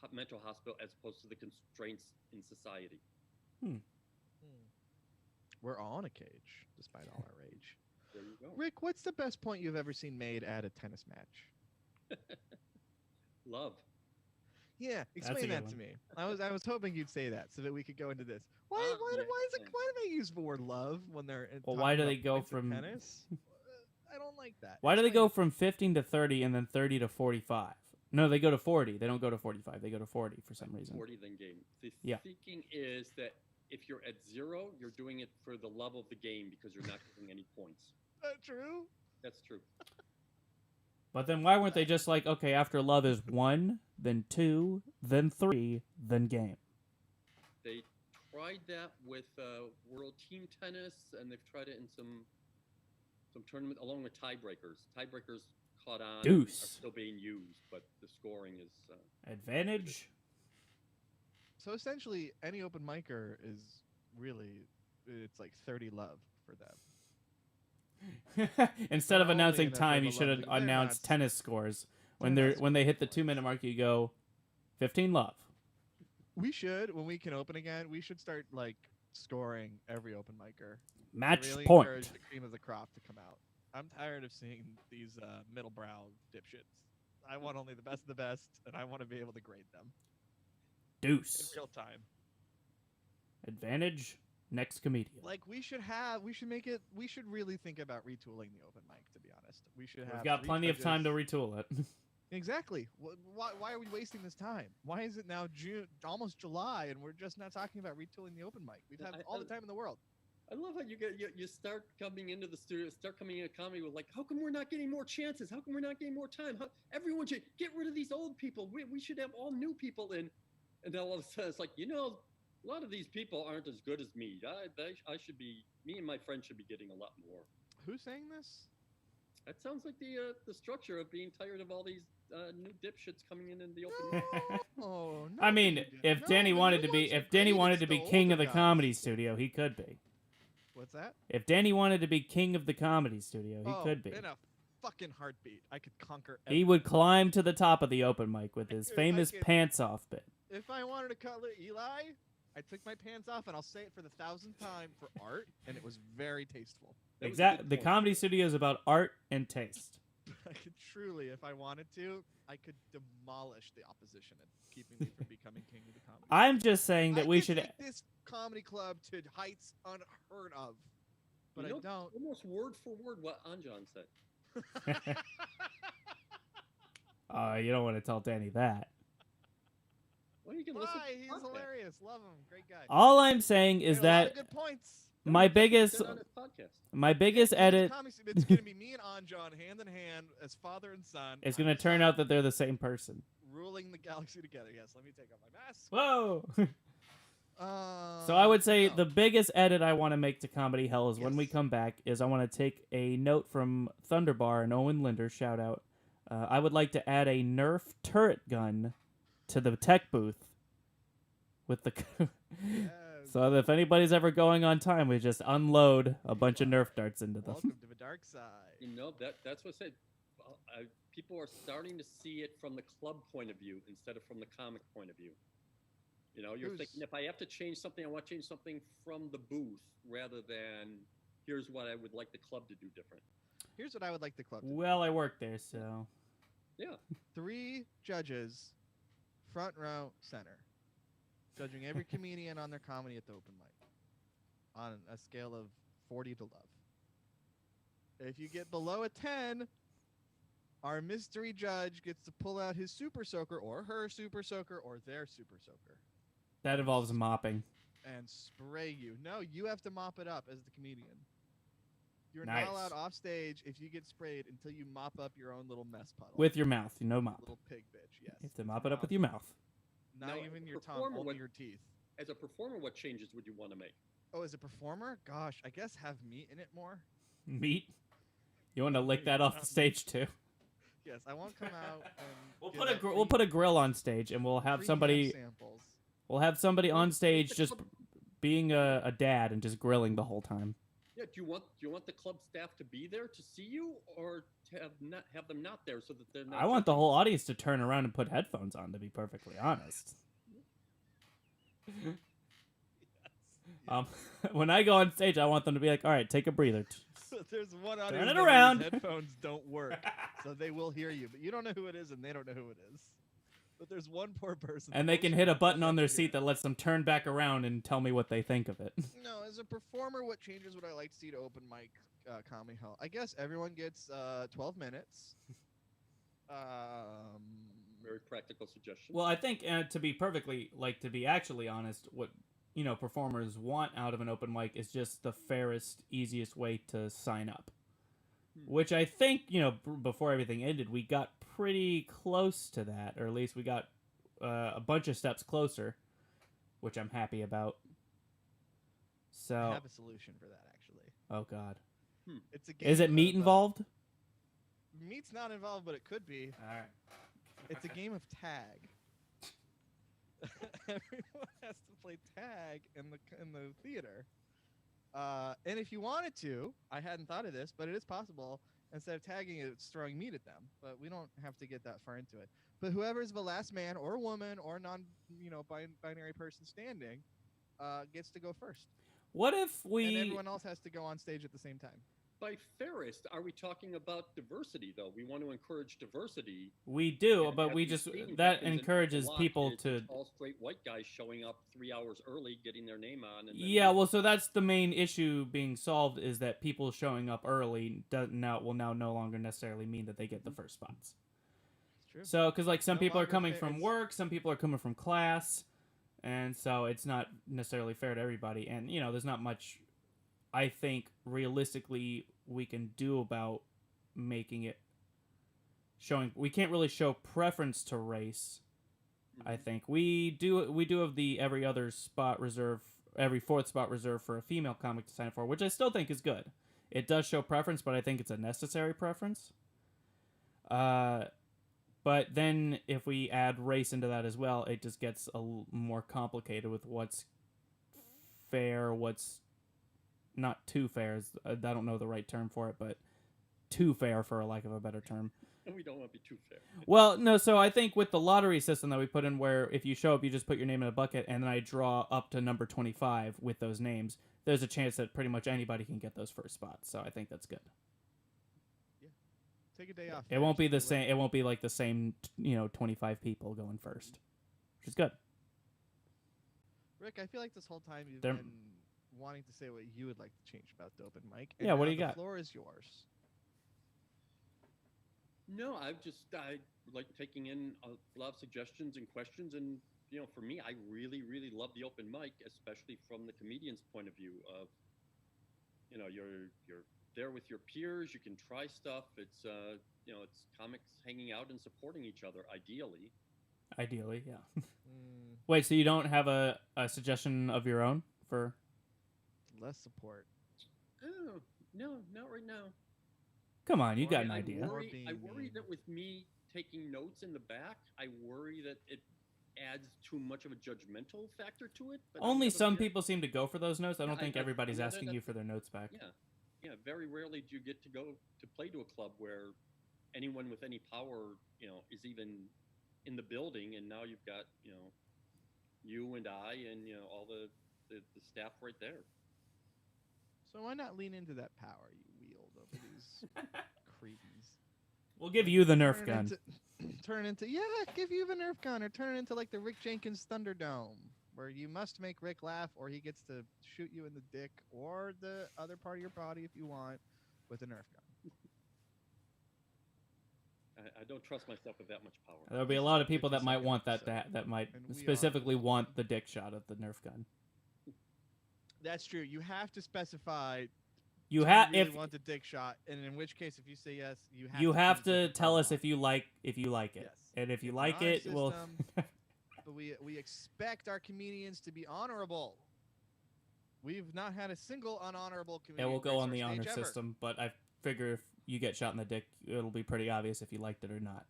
Speaker 2: a mental hospital as opposed to the constraints in society.
Speaker 1: We're all in a cage, despite all our rage.
Speaker 2: There you go.
Speaker 1: Rick, what's the best point you've ever seen made at a tennis match?
Speaker 2: Love.
Speaker 1: Yeah, explain
Speaker 3: good
Speaker 1: that
Speaker 3: one.
Speaker 1: to me. I was hoping you'd say that so that we could go into this. Why
Speaker 2: yeah,
Speaker 1: why do they use the word love when they're
Speaker 3: Well,
Speaker 1: talking
Speaker 3: why do
Speaker 1: about
Speaker 3: they go
Speaker 1: points of
Speaker 3: from-
Speaker 1: tennis? I don't like that.
Speaker 3: Why do they go
Speaker 1: Explain
Speaker 3: from 15 to 30 and then 30 to 45? No, they go to 40. They don't go to 45. They go to 40 for some reason.
Speaker 2: 40 then game. The
Speaker 3: Yeah.
Speaker 2: thinking is that if you're at 0, you're doing it for the love of the game because you're not getting any points.
Speaker 1: Is that true?
Speaker 2: That's true.
Speaker 3: But then why weren't they just like, okay, after love is 1, then 2, then 3, then game?
Speaker 2: They tried that with World Team Tennis, and they've tried it in some tournament along with tiebreakers. Tiebreakers caught on,
Speaker 3: Deuce.
Speaker 2: are still being used, but the scoring is
Speaker 3: Advantage?
Speaker 1: So essentially, any open micer is really, it's like 30 love for them.
Speaker 3: Instead of
Speaker 1: They're only
Speaker 3: announcing
Speaker 1: in it for
Speaker 3: time,
Speaker 1: the
Speaker 3: you should
Speaker 1: love.
Speaker 3: have
Speaker 1: They're
Speaker 3: announced
Speaker 1: not-
Speaker 3: tennis scores. When
Speaker 1: they're
Speaker 3: they're
Speaker 1: not
Speaker 3: when they hit the
Speaker 1: scoring
Speaker 3: 2-minute mark, you go 15 love.
Speaker 1: We should, when we can open again, we should start like scoring every open micer. to
Speaker 3: Match
Speaker 1: really
Speaker 3: point.
Speaker 1: encourage the cream of the crop to come out. I'm tired of seeing these middle brow dipshits. I want only the best of the best, and I want to be able to grade them in
Speaker 3: Deuce.
Speaker 1: real time.
Speaker 3: Advantage. Next comedian.
Speaker 1: Like we should really think about retooling the open mic. To be honest, we should have.
Speaker 3: We've got
Speaker 1: 3
Speaker 3: plenty of time to
Speaker 1: judges.
Speaker 3: retool it.
Speaker 1: Exactly. Why are we wasting this time? Why is it now June, almost July, and we're just not talking about retooling the open mic? We'd have all the time in the world.
Speaker 2: I love how you start coming into the studio, start coming into comedy with like, how come we're not getting more chances? How come we're not getting more time? Everyone should get rid of these old people. We should have all new people in. And then all of a sudden it's like, a lot of these people aren't as good as me. Me and my friends should be getting a lot more.
Speaker 1: Who's saying this?
Speaker 2: That sounds like the structure of being tired of all these new dipshits coming in the open.
Speaker 1: Oh, no.
Speaker 3: I mean, if Danny wanted to be king of the comedy studio, he could be.
Speaker 1: What's that?
Speaker 3: If Danny wanted to be king of the comedy studio, he could be.
Speaker 1: In a fucking heartbeat. I could conquer everything.
Speaker 3: He would climb to the top of the open mic with his famous
Speaker 1: could.
Speaker 3: pants off bit.
Speaker 1: If I wanted to cut Eli, I took my pants off, and I'll say it for the 1,000th time, for art, and it was very tasteful.
Speaker 3: Exactly. The comedy studio is about art and taste.
Speaker 1: I could truly, if I wanted to, I could demolish the opposition and keeping me from becoming king of the comedy.
Speaker 3: I'm just saying that we should
Speaker 1: take this comedy club to heights unheard of, but I don't.
Speaker 2: Almost word for word what Anjan said.
Speaker 3: You don't want to tell Danny that.
Speaker 2: Well, you can listen.
Speaker 1: He's hilarious. Love him. Great guy.
Speaker 3: All I'm saying is
Speaker 1: a lot
Speaker 3: that
Speaker 1: of good points.
Speaker 3: my biggest edit.
Speaker 1: It's going to be me and Anjan hand in hand as father and son.
Speaker 3: It's going to turn out that they're the same person.
Speaker 1: Ruling the galaxy together. Yes, let me take off my mask.
Speaker 3: Whoa! So I would say the biggest edit I want to make to Comedy Hell is when we come back is I want to take a note from Thunderbar and Owen Linder, shout out. I would like to add a Nerf turret gun to the tech booth with the so if anybody's ever going on time, we just unload a bunch of Nerf darts into them.
Speaker 1: Welcome to the dark side.
Speaker 2: That's what I said. People are starting to see it from the club point of view instead of from the comic point of view. You're thinking, if I have to change something, I want to change something from the booth rather than here's what I would like the club to do different.
Speaker 1: Here's what I would like the club to do.
Speaker 3: Well, I work there, so...
Speaker 2: Yeah.
Speaker 1: 3 judges, front row, center, judging every comedian on their comedy at the open mic on a scale of 40 to love. If you get below a 10, our mystery judge gets to pull out his super soaker or her super soaker or their super soaker.
Speaker 3: That involves mopping.
Speaker 1: And spray you. No, you have to mop it up as the comedian. You're
Speaker 3: Nice.
Speaker 1: not allowed off stage if you get sprayed until you mop up your own little mess puddle.
Speaker 3: With your mouth, no mop.
Speaker 1: Little pig bitch, yes.
Speaker 3: You have to mop it up with your mouth.
Speaker 1: Not
Speaker 2: Now,
Speaker 1: even
Speaker 2: as a
Speaker 1: your tongue,
Speaker 2: performer,
Speaker 1: only your teeth.
Speaker 2: As a performer, what changes would you want to make?
Speaker 1: Oh, as a performer? Gosh, I guess have meat in it more.
Speaker 3: Meat? You want to lick that off the stage too?
Speaker 1: Yes, I won't come out and
Speaker 3: We'll put a grill on stage and we'll have somebody on stage just being a dad and just grilling the whole time.
Speaker 2: Yeah, do you want the club staff to be there to see you, or to have them not there so that they're not?
Speaker 3: I want the whole audience to turn around and put headphones on, to be perfectly honest. When I go on stage, I want them to be like, "All right, take a breather."
Speaker 1: There's one audience
Speaker 3: Turn it
Speaker 1: member
Speaker 3: around.
Speaker 1: whose headphones don't work, so they will hear you, but you don't know who it is, and they don't know who it is. But there's one poor person.
Speaker 3: And they can hit a button on their seat that lets them turn back around and tell me what they think of it.
Speaker 1: No, as a performer, what changes would I like to see to open mic comedy hell? I guess everyone gets 12 minutes.
Speaker 2: Very practical suggestion.
Speaker 3: Well, I think to be actually honest, what performers want out of an open mic is just the fairest, easiest way to sign up. Which I think, before everything ended, we got pretty close to that, or at least we got a bunch of steps closer, which I'm happy about. So
Speaker 1: I have a solution for that, actually.
Speaker 3: Oh God.
Speaker 1: It's a game.
Speaker 3: Is it meat involved?
Speaker 1: Meat's not involved, but it could be.
Speaker 3: All right.
Speaker 1: It's a game of tag. Everyone has to play tag in the theater. And if you wanted to, I hadn't thought of this, but it is possible. Instead of tagging it, it's throwing meat at them. But we don't have to get that far into it. But whoever's the last man or woman or binary person standing gets to go first.
Speaker 3: What if
Speaker 1: and everyone else has to go on stage at the same time?
Speaker 2: By fairest, are we talking about diversity, though? We want to encourage diversity.
Speaker 3: We do, but that encourages people to...
Speaker 2: All straight white guys showing up 3 hours early, getting their name on. And
Speaker 3: well, so that's the main issue being solved, is that people showing up early will now no longer necessarily mean that they get the first spots.
Speaker 1: It's true.
Speaker 3: So, because some people are coming from work, some people are coming from class, and so it's not necessarily fair to everybody. And, there's not much, I think, realistically we can do about making it we can't really show preference to race. I think we do have the every fourth spot reserved for a female comic to sign up for, which I still think is good. It does show preference, but I think it's a necessary preference. But then if we add race into that as well, it just gets more complicated with what's fair, what's not too fair. I don't know the right term for it, but too fair for a lack of a better term.
Speaker 2: And we don't want to be too fair.
Speaker 3: Well, no, so I think with the lottery system that we put in where if you show up, you just put your name in a bucket, and then I draw up to number 25 with those names, there's a chance that pretty much anybody can get those first spots. So I think that's good.
Speaker 1: Yeah. Take a day off.
Speaker 3: It won't be the same. It won't be like the same, 25 people going first, which is good.
Speaker 1: Rick, I feel like this whole time you've
Speaker 3: There-
Speaker 1: been wanting to say what you would like to change about the open mic.
Speaker 3: Yeah, what
Speaker 1: now
Speaker 3: do you got?
Speaker 1: The floor is yours.
Speaker 2: No, I like taking in a lot of suggestions and questions, and for me, I really, really love the open mic, especially from the comedian's point of view. Of you're there with your peers, you can try stuff. It's it's comics hanging out and supporting each other.
Speaker 3: Ideally, yeah. Wait, so you don't have a suggestion of your own for?
Speaker 1: Less support.
Speaker 2: Oh no, not right now.
Speaker 3: Come on, you got an
Speaker 2: I
Speaker 3: idea.
Speaker 2: worry that with me taking notes in the back, I worry that it adds too much of a judgmental factor to it. But
Speaker 3: Only some people seem to go for those notes. I don't think
Speaker 2: I-
Speaker 3: everybody's
Speaker 2: yeah,
Speaker 3: asking you for their notes back.
Speaker 2: Yeah. Very rarely do you get to go to play to a club where anyone with any power, is even in the building, and now you've got, you and I and all the staff right there.
Speaker 1: So why not lean into that power you wield over these creepies?
Speaker 3: We'll give you the Nerf gun.
Speaker 1: Give you the Nerf gun, or turn it into like the Rick Jenkins Thunderdome, where you must make Rick laugh, or he gets to shoot you in the dick or the other part of your body if you want, with a Nerf gun.
Speaker 2: I don't trust myself with that much power.
Speaker 3: There'll be a lot of people that
Speaker 1: 50
Speaker 3: might want
Speaker 1: seconds,
Speaker 3: that might
Speaker 1: and we
Speaker 3: specifically
Speaker 1: are-
Speaker 3: want the dick shot of the Nerf gun.
Speaker 1: That's true. You have to specify.
Speaker 3: You
Speaker 1: do
Speaker 3: have
Speaker 1: really
Speaker 3: if
Speaker 1: want the dick shot, and in which case, if you say yes,
Speaker 3: you have
Speaker 1: choose
Speaker 3: to
Speaker 1: different
Speaker 3: tell
Speaker 1: part
Speaker 3: us
Speaker 1: one.
Speaker 3: if you like it,
Speaker 1: Yes.
Speaker 3: and if you
Speaker 1: It's
Speaker 3: like
Speaker 1: our
Speaker 3: it, we'll.
Speaker 1: system, But we expect our comedians to be honorable. We've not had a single unhonorable
Speaker 3: Yeah,
Speaker 1: comedian.
Speaker 3: we'll go
Speaker 1: grace
Speaker 3: on
Speaker 1: our
Speaker 3: the honor
Speaker 1: stage ever.
Speaker 3: system, but I figure if you get shot in the dick, it'll be pretty obvious if you liked it or not.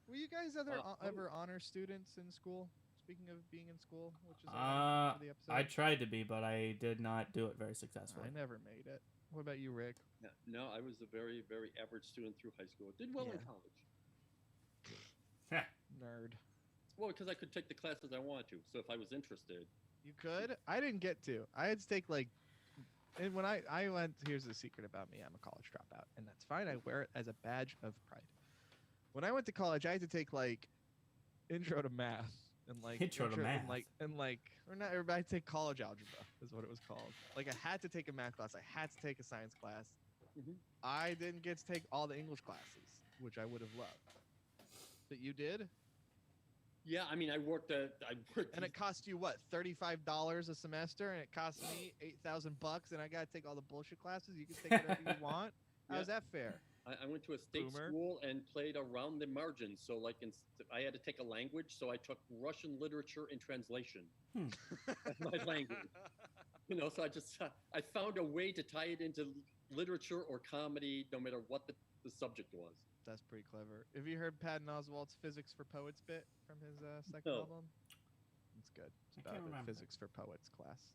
Speaker 1: Were you guys ever honor students in school? Speaking of being in school, which is
Speaker 3: I
Speaker 1: for the episode.
Speaker 3: I tried to be, but I did not do it very successfully.
Speaker 1: I never made it. What about you, Rick?
Speaker 2: No, I was a very, very average student through high school. Did well in
Speaker 1: Yeah.
Speaker 2: college.
Speaker 1: Nerd.
Speaker 2: Well, because I could take the classes I wanted to. So if I was interested,
Speaker 1: You could? I didn't get to. I had to take and when I went, here's the secret about me. I'm a college dropout, and that's fine. I wear it as a badge of pride. When I went to college, I had to take intro to math and
Speaker 3: Intro to math.
Speaker 1: or not everybody take college algebra is what it was called. I had to take a math class. I had to take a science class.
Speaker 2: Mhm.
Speaker 1: I didn't get to take all the English classes, which I would have loved. But you did?
Speaker 2: yeah, I mean, I worked.
Speaker 1: And it cost you what, $35 a semester, and it cost me $8,000, and I gotta take all the bullshit classes. You can take whatever you want. How's that fair?
Speaker 2: I went to a state
Speaker 1: Boomer.
Speaker 2: school and played around the margins. So, I had to take a language, so I took Russian literature and translation as my language. So I found a way to tie it into literature or comedy, no matter what the subject was.
Speaker 1: That's pretty clever. Have you heard Patton Oswalt's Physics for Poets bit from his second
Speaker 2: No.
Speaker 1: album? It's good. It's
Speaker 3: I
Speaker 1: about
Speaker 3: can't
Speaker 1: a
Speaker 3: remember.
Speaker 1: Physics for Poets class.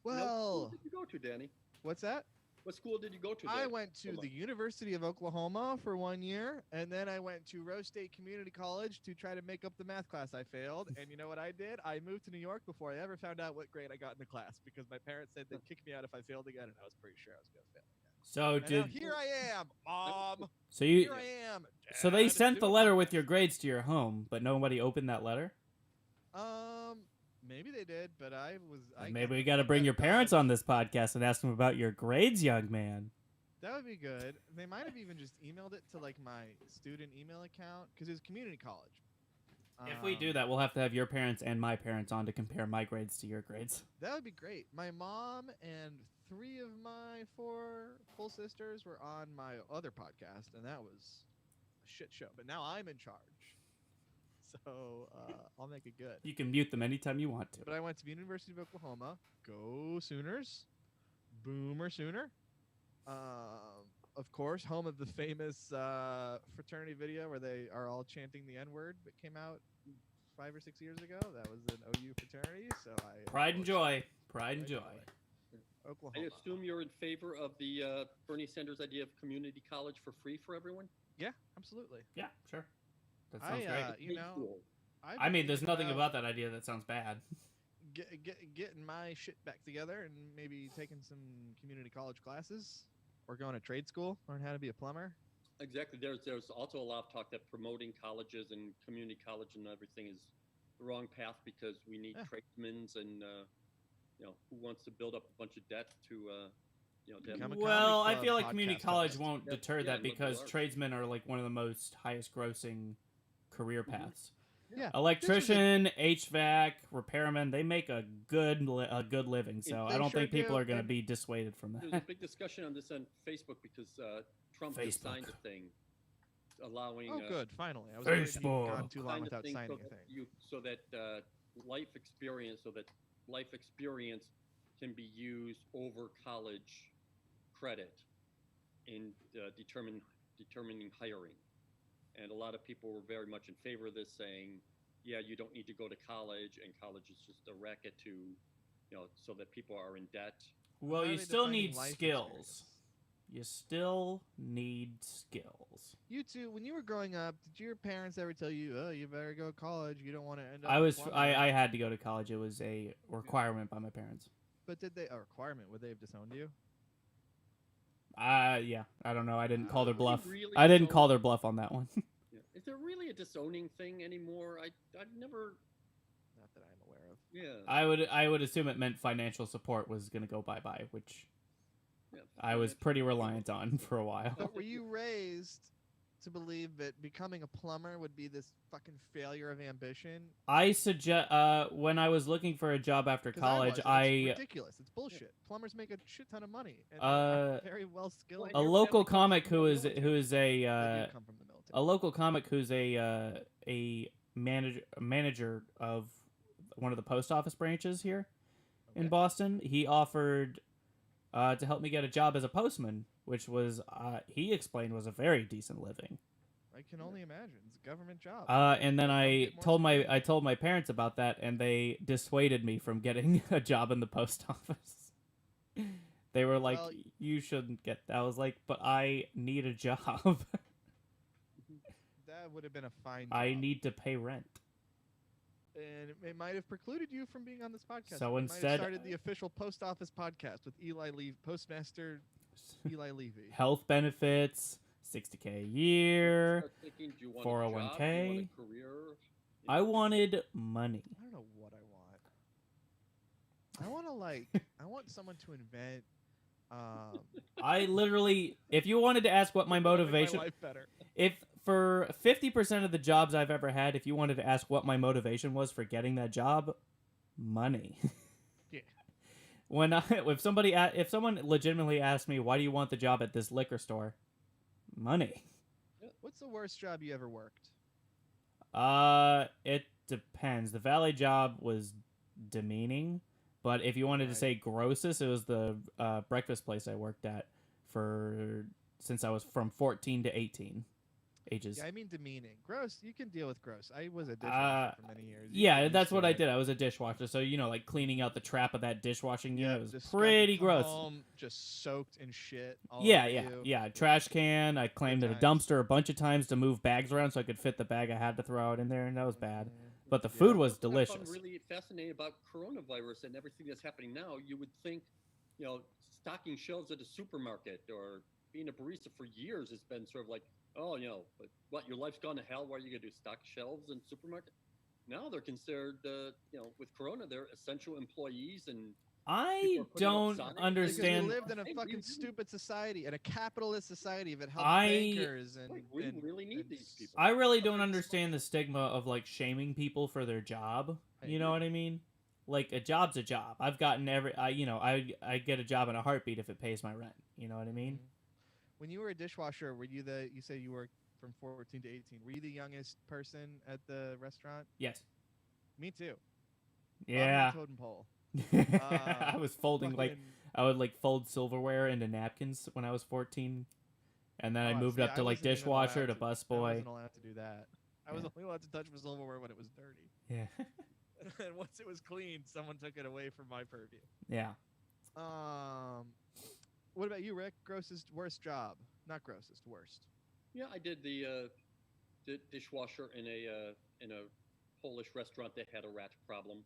Speaker 2: What
Speaker 1: Well,
Speaker 2: school did you go to, Danny?
Speaker 1: what's that?
Speaker 2: What school did you go to?
Speaker 1: I
Speaker 2: there?
Speaker 1: went to
Speaker 2: Hold on.
Speaker 1: the University of Oklahoma for 1 year, and then I went to Rose State Community College to try to make up the math class I failed. And you know what I did? I moved to New York before I ever found out what grade I got in the class, because my parents said they'd kick me out if I failed again, and I was pretty sure I was going to fail again.
Speaker 3: So
Speaker 1: And now
Speaker 3: did
Speaker 1: here I am, Mom.
Speaker 3: so you
Speaker 1: Here I am.
Speaker 3: so they
Speaker 1: Dad,
Speaker 3: sent the
Speaker 1: doing
Speaker 3: letter
Speaker 1: my
Speaker 3: with your
Speaker 1: best.
Speaker 3: grades to your home, but nobody opened that letter?
Speaker 1: Maybe they did, but I
Speaker 3: Maybe we got to bring your parents on this podcast and ask them about your grades, young man.
Speaker 1: That would be good. They might have even just emailed it to my student email account, because it's community college.
Speaker 3: If we do that, we'll have to have your parents and my parents on to compare my grades to your grades.
Speaker 1: That would be great. My mom and 3 of my 4 full sisters were on my other podcast, and that was a shit show. But now I'm in charge, so I'll make it good.
Speaker 3: You can mute them anytime you want to.
Speaker 1: But I went to the University of Oklahoma. Go Sooners! Boomer Sooner! Of course, home of the famous fraternity video where they are all chanting the N-word that came out 5 or 6 years ago. That was an OU fraternity, so I
Speaker 3: Pride and joy. Pride and joy.
Speaker 1: Oklahoma.
Speaker 2: I assume you're in favor of the Bernie Sanders idea of community college for free for everyone?
Speaker 1: Yeah, absolutely.
Speaker 3: Yeah, sure. That sounds great.
Speaker 1: You know,
Speaker 2: Cool.
Speaker 3: I mean, there's nothing about that idea that sounds bad.
Speaker 1: Getting my shit back together and maybe taking some community college classes or going to trade school, learn how to be a plumber.
Speaker 2: Exactly. There's also a lot of talk that promoting colleges and community college and everything is the wrong path because we need tradesmen and who wants to build up a bunch of debt to
Speaker 1: Become a
Speaker 3: Well,
Speaker 1: comedy
Speaker 3: I feel
Speaker 1: club
Speaker 3: like community
Speaker 1: podcast
Speaker 3: college
Speaker 1: host.
Speaker 3: won't
Speaker 2: Yeah,
Speaker 3: deter
Speaker 2: yeah,
Speaker 3: that
Speaker 2: liberal
Speaker 3: because
Speaker 2: arts.
Speaker 3: tradesmen are like one of the most highest grossing career paths.
Speaker 1: Yeah,
Speaker 3: Electrician, HVAC, repairman, they make a good living. So I
Speaker 1: They
Speaker 3: don't
Speaker 1: sure
Speaker 3: think people
Speaker 1: do,
Speaker 3: are going to
Speaker 1: and-
Speaker 3: be dissuaded from
Speaker 2: There's a
Speaker 3: that.
Speaker 2: big discussion on this on Facebook because Trump just signed a thing allowing
Speaker 1: Oh, good. Finally, I was worried he'd
Speaker 3: Facebook.
Speaker 1: gone too long
Speaker 2: signed a
Speaker 1: without
Speaker 2: thing
Speaker 1: signing
Speaker 2: so
Speaker 1: a
Speaker 2: that
Speaker 1: thing.
Speaker 2: life experience can be used over college credit in determining hiring. And a lot of people were very much in favor of this, saying, yeah, you don't need to go to college, and college is just a racket to, so that people are in debt.
Speaker 3: Well,
Speaker 1: How are
Speaker 3: you
Speaker 1: they
Speaker 3: still
Speaker 1: defining
Speaker 3: need
Speaker 1: life
Speaker 3: skills.
Speaker 1: experience?
Speaker 3: You still need skills.
Speaker 1: You two, when you were growing up, did your parents ever tell you, "Oh, you better go to college. You don't want to end up"?
Speaker 3: I had to go to college. It was a requirement by my parents.
Speaker 1: But did they a requirement? Would they have disowned you?
Speaker 3: Yeah, I don't know. I didn't call their
Speaker 2: Really,
Speaker 3: bluff.
Speaker 2: really
Speaker 3: I didn't
Speaker 2: so-
Speaker 3: call their bluff on that one.
Speaker 2: Yeah. Is there really a disowning thing anymore? I've never.
Speaker 1: Not that I'm aware of.
Speaker 2: Yeah.
Speaker 3: I would assume it meant financial support was going to go bye-bye, which
Speaker 2: Yeah,
Speaker 3: I was pretty reliant on for a while.
Speaker 1: But were you raised to believe that becoming a plumber would be this fucking failure of ambition?
Speaker 3: I suggest when I was looking for a job after
Speaker 1: 'Cause
Speaker 3: college,
Speaker 1: it's ridiculous. It's bullshit. Plumbers make a shit ton of money. And they're very well skilled.
Speaker 3: a
Speaker 2: your
Speaker 3: local
Speaker 2: family comes
Speaker 3: comic
Speaker 2: from
Speaker 3: who
Speaker 2: the
Speaker 3: is
Speaker 2: military.
Speaker 1: They do come from the military.
Speaker 3: a local comic who's a manager of one of the post office branches here in
Speaker 1: Okay.
Speaker 3: Boston. He offered to help me get a job as a postman, which was he explained was a very decent living.
Speaker 1: I can only imagine. It's a government job.
Speaker 3: And then I
Speaker 1: Get more security.
Speaker 3: told my parents about that, and they dissuaded me from getting a job in the post office. They were like,
Speaker 1: Well,
Speaker 3: "You shouldn't get that." I was like, "But I need a job.
Speaker 1: That would have been a fine job.
Speaker 3: I need to pay rent."
Speaker 1: And it might have precluded you from being on this podcast.
Speaker 3: So
Speaker 1: We might have
Speaker 3: instead-
Speaker 1: started the official post office podcast with Postmaster Eli Levy.
Speaker 3: Health benefits, $60K a year.
Speaker 2: Start thinking, do you want
Speaker 3: 401k.
Speaker 2: a job? Do you want a career?
Speaker 3: I wanted money.
Speaker 1: I don't know what I want. I want I want someone to invent.
Speaker 3: I literally, if you wanted to ask what my
Speaker 1: make my
Speaker 3: motivation,
Speaker 1: life better.
Speaker 3: if for 50% of the jobs I've ever had, if you wanted to ask what my motivation was for getting that job, money.
Speaker 1: Yeah.
Speaker 3: If someone legitimately asked me, why do you want the job at this liquor store? Money.
Speaker 1: What's the worst job you ever worked?
Speaker 3: It depends. The valet job was demeaning, but if you wanted to
Speaker 1: Right.
Speaker 3: say grossest, it was the breakfast place I worked at since I was from 14 to 18 ages.
Speaker 1: Yeah, I mean demeaning. Gross. You can deal with gross. I was a dishwasher for many years. You
Speaker 3: Yeah,
Speaker 1: get
Speaker 3: that's
Speaker 1: used
Speaker 3: what
Speaker 1: to
Speaker 3: I
Speaker 1: it.
Speaker 3: did. I was a dishwasher, so like cleaning out the trap of that dishwashing unit was
Speaker 1: just
Speaker 3: pretty
Speaker 1: come
Speaker 3: gross.
Speaker 1: Home, just soaked in shit. All
Speaker 3: Yeah,
Speaker 1: over
Speaker 3: yeah,
Speaker 1: you.
Speaker 3: trash can. I claimed at a
Speaker 1: times.
Speaker 3: dumpster a bunch of times to move bags around so I could fit the bag I had to throw out in there, and that was bad.
Speaker 1: Mhm.
Speaker 3: But the
Speaker 1: Yeah.
Speaker 3: food was
Speaker 2: What I found
Speaker 3: delicious.
Speaker 2: really fascinating about coronavirus and everything that's happening now, you would think, stocking shelves at a supermarket or being a barista for years has been sort of like, oh, but what, your life's gone to hell? What are you going to do, stock shelves in supermarket? Now they're considered, with Corona, they're essential employees and
Speaker 3: I
Speaker 2: people are putting up
Speaker 3: don't
Speaker 2: signs because
Speaker 1: Because
Speaker 3: understand.
Speaker 1: we lived in a
Speaker 2: Hey,
Speaker 1: fucking
Speaker 2: we-
Speaker 1: stupid society, in a capitalist society that helped
Speaker 3: I-
Speaker 1: bankers and
Speaker 2: Like, we
Speaker 1: and-
Speaker 2: really need
Speaker 1: and
Speaker 2: these people.
Speaker 3: I really don't
Speaker 1: others.
Speaker 3: understand the stigma of like shaming people for their job.
Speaker 1: I
Speaker 3: You know what I mean? Like a job's a job. I've gotten I get a job in a heartbeat if it pays my rent. You know what I mean?
Speaker 1: When you were a dishwasher, were you you said you worked from 14 to 18. Were you the youngest person at the restaurant?
Speaker 3: Yes.
Speaker 1: Me too.
Speaker 3: Yeah.
Speaker 1: Bottom of the totem pole.
Speaker 3: I was folding
Speaker 1: Fucking-
Speaker 3: I would fold silverware into napkins when I was 14, and then I
Speaker 1: Oh,
Speaker 3: moved
Speaker 1: see,
Speaker 3: up to
Speaker 1: I wasn't even
Speaker 3: dishwasher
Speaker 1: allowed
Speaker 3: to
Speaker 1: I
Speaker 3: busboy.
Speaker 1: wasn't allowed to do that. I was
Speaker 3: Yeah.
Speaker 1: only allowed to touch the silverware when it was dirty.
Speaker 3: Yeah.
Speaker 1: And once it was clean, someone took it away from my purview.
Speaker 3: Yeah.
Speaker 1: What about you, Rick? Grossest, worst job? Not grossest, worst.
Speaker 2: Yeah, I did the dishwasher in a Polish restaurant that had a rat problem.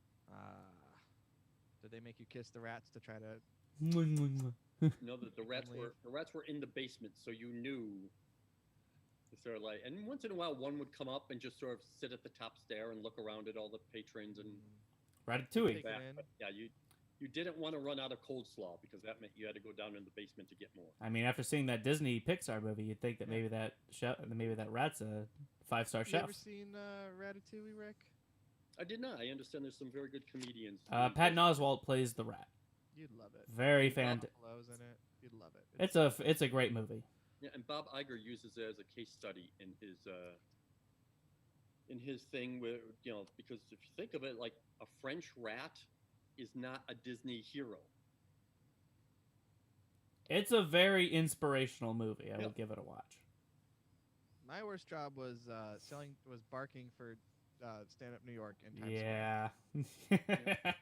Speaker 1: Did they make you kiss the rats to try to?
Speaker 2: No, the rats
Speaker 1: Leave.
Speaker 2: were in the basement, so you knew. Sort of like, and once in a while, one would come up and just sort of sit at the top stair and look around at all the patrons and
Speaker 3: Ratatouille.
Speaker 1: Take it in.
Speaker 2: But yeah, you didn't want to run out of coleslaw because that meant you had to go down in the basement to get more.
Speaker 3: I mean, after seeing that Disney Pixar movie, you'd think that maybe that rat's a 5-star
Speaker 1: You
Speaker 3: chef.
Speaker 1: ever seen Ratatouille, Rick?
Speaker 2: I did not. I understand there's some very good comedians.
Speaker 3: Patton Oswalt plays the rat.
Speaker 1: You'd love it.
Speaker 3: Very
Speaker 1: Bob
Speaker 3: fan.
Speaker 1: Flow's in it. You'd love it.
Speaker 3: It's a great movie.
Speaker 2: Yeah, and Bob Iger uses it as a case study in his thing where because if you think of it, like a French rat is not a Disney hero.
Speaker 3: It's a very inspirational movie. I would give it a watch.
Speaker 1: My worst job was barking for Stand Up New York in Times Square.
Speaker 3: Yeah.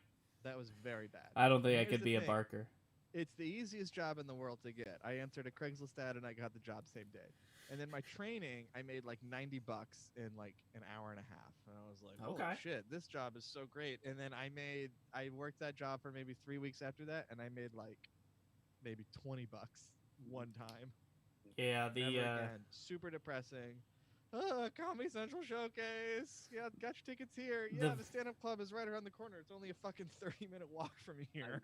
Speaker 1: That was very bad.
Speaker 3: I don't think I
Speaker 1: Here's
Speaker 3: could
Speaker 1: the
Speaker 3: be a
Speaker 1: thing.
Speaker 3: barker.
Speaker 1: It's the easiest job in the world to get. I answered a Craigslist ad and I got the job same day. And then my training, I made like $90 in like an hour and a half. And I was like, oh
Speaker 3: Okay.
Speaker 1: shit, this job is so great. And then I worked that job for maybe 3 weeks after that, and I made like maybe $20 one time.
Speaker 3: Yeah,
Speaker 1: Never again. Super depressing. Comedy Central Showcase. Yeah, got your tickets here. Yeah, the stand-up club is right around the corner. It's only a fucking 30-minute walk from here.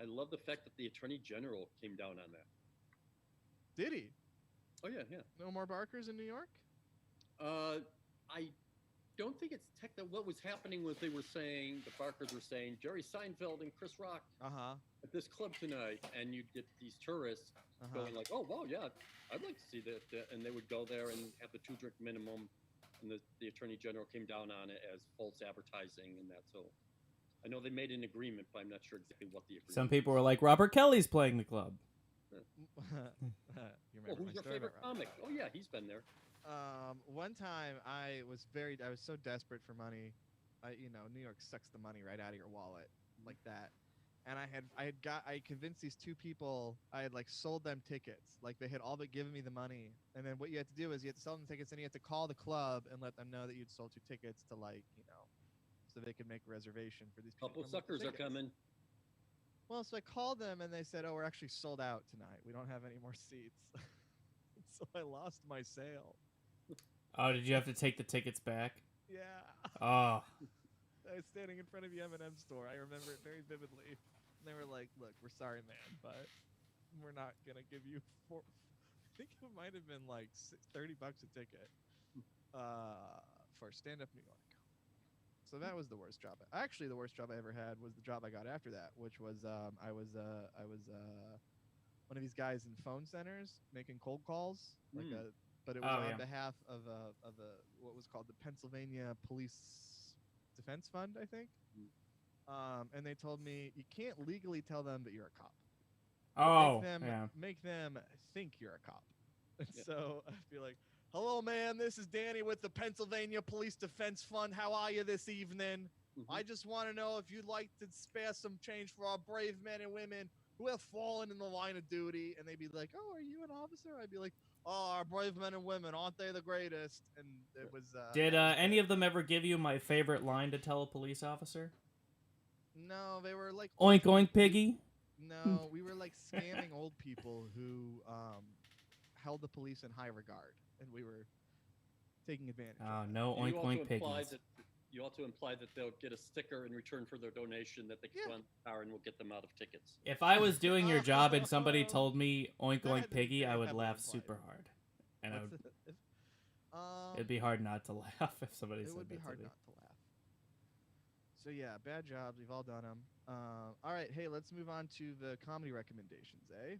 Speaker 2: I love the fact that the Attorney General came down on that.
Speaker 1: Did he?
Speaker 2: Oh yeah, yeah.
Speaker 1: No more barkers in New York?
Speaker 2: I don't think it's what was happening was the barkers were saying Jerry Seinfeld and Chris Rock at this club tonight, and you'd get these tourists going like, oh wow, yeah, I'd like to see that, and they would go there and have the 2-drink minimum, and the Attorney General came down on it as false advertising and that. So I know they made an agreement, but I'm not sure exactly what the agreement.
Speaker 3: Some people were like, Robert Kelly's playing the club.
Speaker 2: Who's your favorite comic? Oh yeah, he's been there.
Speaker 1: One time I was so desperate for money. New York sucks the money right out of your wallet like that. And I convinced these 2 people. I had like sold them tickets. Like they had all but given me the money. And then what you had to do is you had to sell them tickets, and you had to call the club and let them know that you'd sold 2 tickets to so they could make a reservation for these people.
Speaker 2: Couple suckers are coming.
Speaker 1: Well, so I called them and they said, "Oh, we're actually sold out tonight. We don't have any more seats." So I lost my sale.
Speaker 3: Oh, did you have to take the tickets back?
Speaker 1: Yeah.
Speaker 3: Oh.
Speaker 1: I was standing in front of the M&M store. I remember it very vividly. And they were like, "Look, we're sorry, man, but we're not gonna give you I think it might have been like $30 a ticket for Stand Up New York." So that was the worst job. Actually, the worst job I ever had was the job I got after that, which was I was one of these guys in phone centers making cold calls, but it was on behalf of what was called the Pennsylvania Police Defense Fund, I think. And they told me you can't legally tell them that you're a cop.
Speaker 3: Oh,
Speaker 1: make them think you're a cop. And so I'd be like, "Hello, man. This is Danny with the Pennsylvania Police Defense Fund. How are you this evening? I just want to know if you'd like to spare some change for our brave men and women who have fallen in the line of duty." And they'd be like, "Oh, are you an officer?" I'd be like, "Oh, our brave men and women, aren't they the greatest?" And it was.
Speaker 3: Did any of them ever give you my favorite line to tell a police officer?
Speaker 1: No, they were like
Speaker 3: oink oink piggy.
Speaker 1: No, we were like scamming old people who held the police in high regard, and we were taking advantage.
Speaker 3: Oh, no oink oink piggies.
Speaker 2: You also imply that they'll get a sticker in return for their donation that they can run the car and will get them out of tickets.
Speaker 3: If I was doing your job and somebody told me oink oink piggy, I would laugh super hard. And it'd be hard not to laugh if somebody said that.
Speaker 1: It would be hard not to laugh. So yeah, bad jobs. We've all done them. All right, hey, let's move on to the comedy recommendations, eh?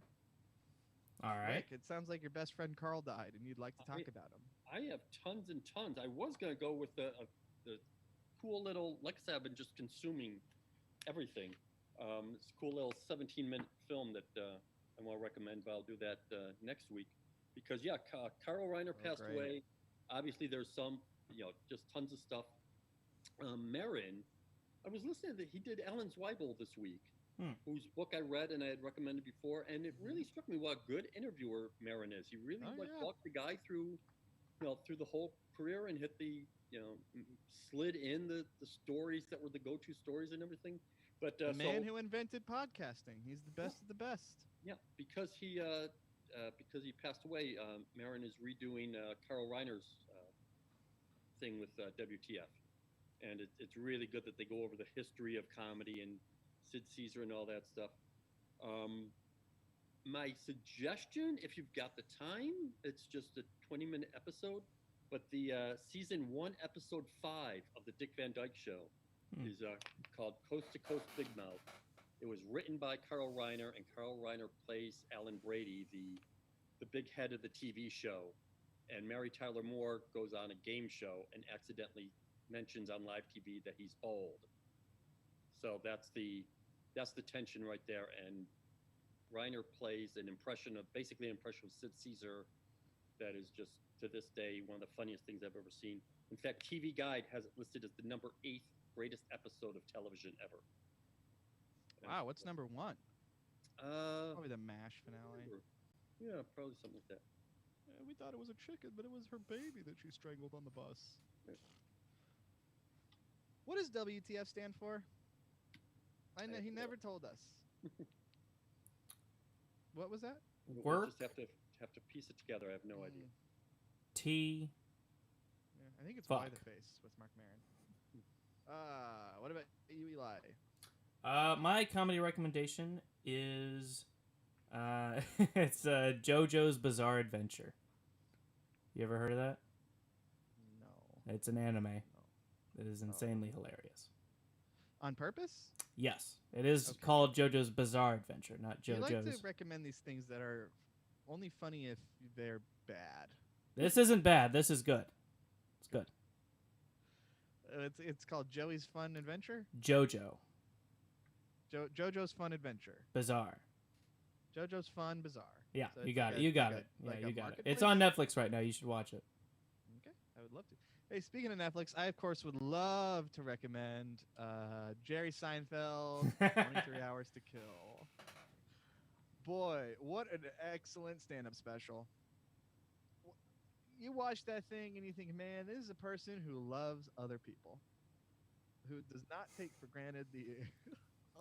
Speaker 3: All right.
Speaker 1: Rick, it sounds like your best friend Carl died, and you'd like to talk about him.
Speaker 2: I have tons and tons. I was going to go with the cool little, like I said, I've been just consuming everything. It's a cool little 17-minute film that I want to recommend, but I'll do that next week. Because, Carl Reiner passed away. Obviously, there's some, just tons of stuff. Marin, I was listening that he did Alan Zweibel this week. whose book I read and I had recommended before, and it really struck me what a good interviewer Marin is. He really walked the guy through, through the whole career and hit the, slid in the stories that were the go-to stories and everything. But
Speaker 1: the man who invented podcasting, he's the best of the best.
Speaker 2: Yeah, because he passed away. Marin is redoing Carl Reiner's thing with WTF, and it's really good that they go over the history of comedy and Sid Caesar and all that stuff. My suggestion, if you've got the time, it's just a 20-minute episode, but the season 1, episode 5 of the Dick Van Dyke Show is called Coast to Coast Big Mouth. It was written by Carl Reiner, and Carl Reiner plays Alan Brady, the big head of the TV show. And Mary Tyler Moore goes on a game show and accidentally mentions on live TV that he's bald. So that's the tension right there. And Reiner plays basically an impression of Sid Caesar that is just, to this day, one of the funniest things I've ever seen. In fact, TV Guide has it listed as the number 8th greatest episode of television ever.
Speaker 1: Wow, what's number 1? Probably the MASH finale.
Speaker 2: Yeah, probably something like that.
Speaker 1: Yeah, we thought it was a chicken, but it was her baby that she strangled on the bus. Right. What does WTF stand for? He never told us. What was that?
Speaker 2: We'll just have to piece it together. I have no idea.
Speaker 3: T.
Speaker 1: Yeah, I think it's Why the Face with Mark Maron. What about you, Eli?
Speaker 3: My comedy recommendation is it's JoJo's Bizarre Adventure. You ever heard of that?
Speaker 1: No.
Speaker 3: It's an anime. No. It is insanely hilarious.
Speaker 1: On purpose?
Speaker 3: Yes. It is called JoJo's Bizarre Adventure, not JoJo's.
Speaker 1: You like to recommend these things that are only funny if they're bad.
Speaker 3: This isn't bad. This is good. It's good.
Speaker 1: It's called Joey's Fun Adventure?
Speaker 3: JoJo.
Speaker 1: JoJo's Fun Adventure.
Speaker 3: Bizarre.
Speaker 1: JoJo's Fun Bizarre.
Speaker 3: Yeah, so you got it. You got it. Yeah, you got it. It's on Netflix right now. You should watch it.
Speaker 1: Okay, I would love to. Hey, speaking of Netflix, I, of course, would love to recommend Jerry Seinfeld, 23 Hours to Kill. Boy, what an excellent stand-up special. You watch that thing and you think, man, this is a person who loves other people, who does not take for granted the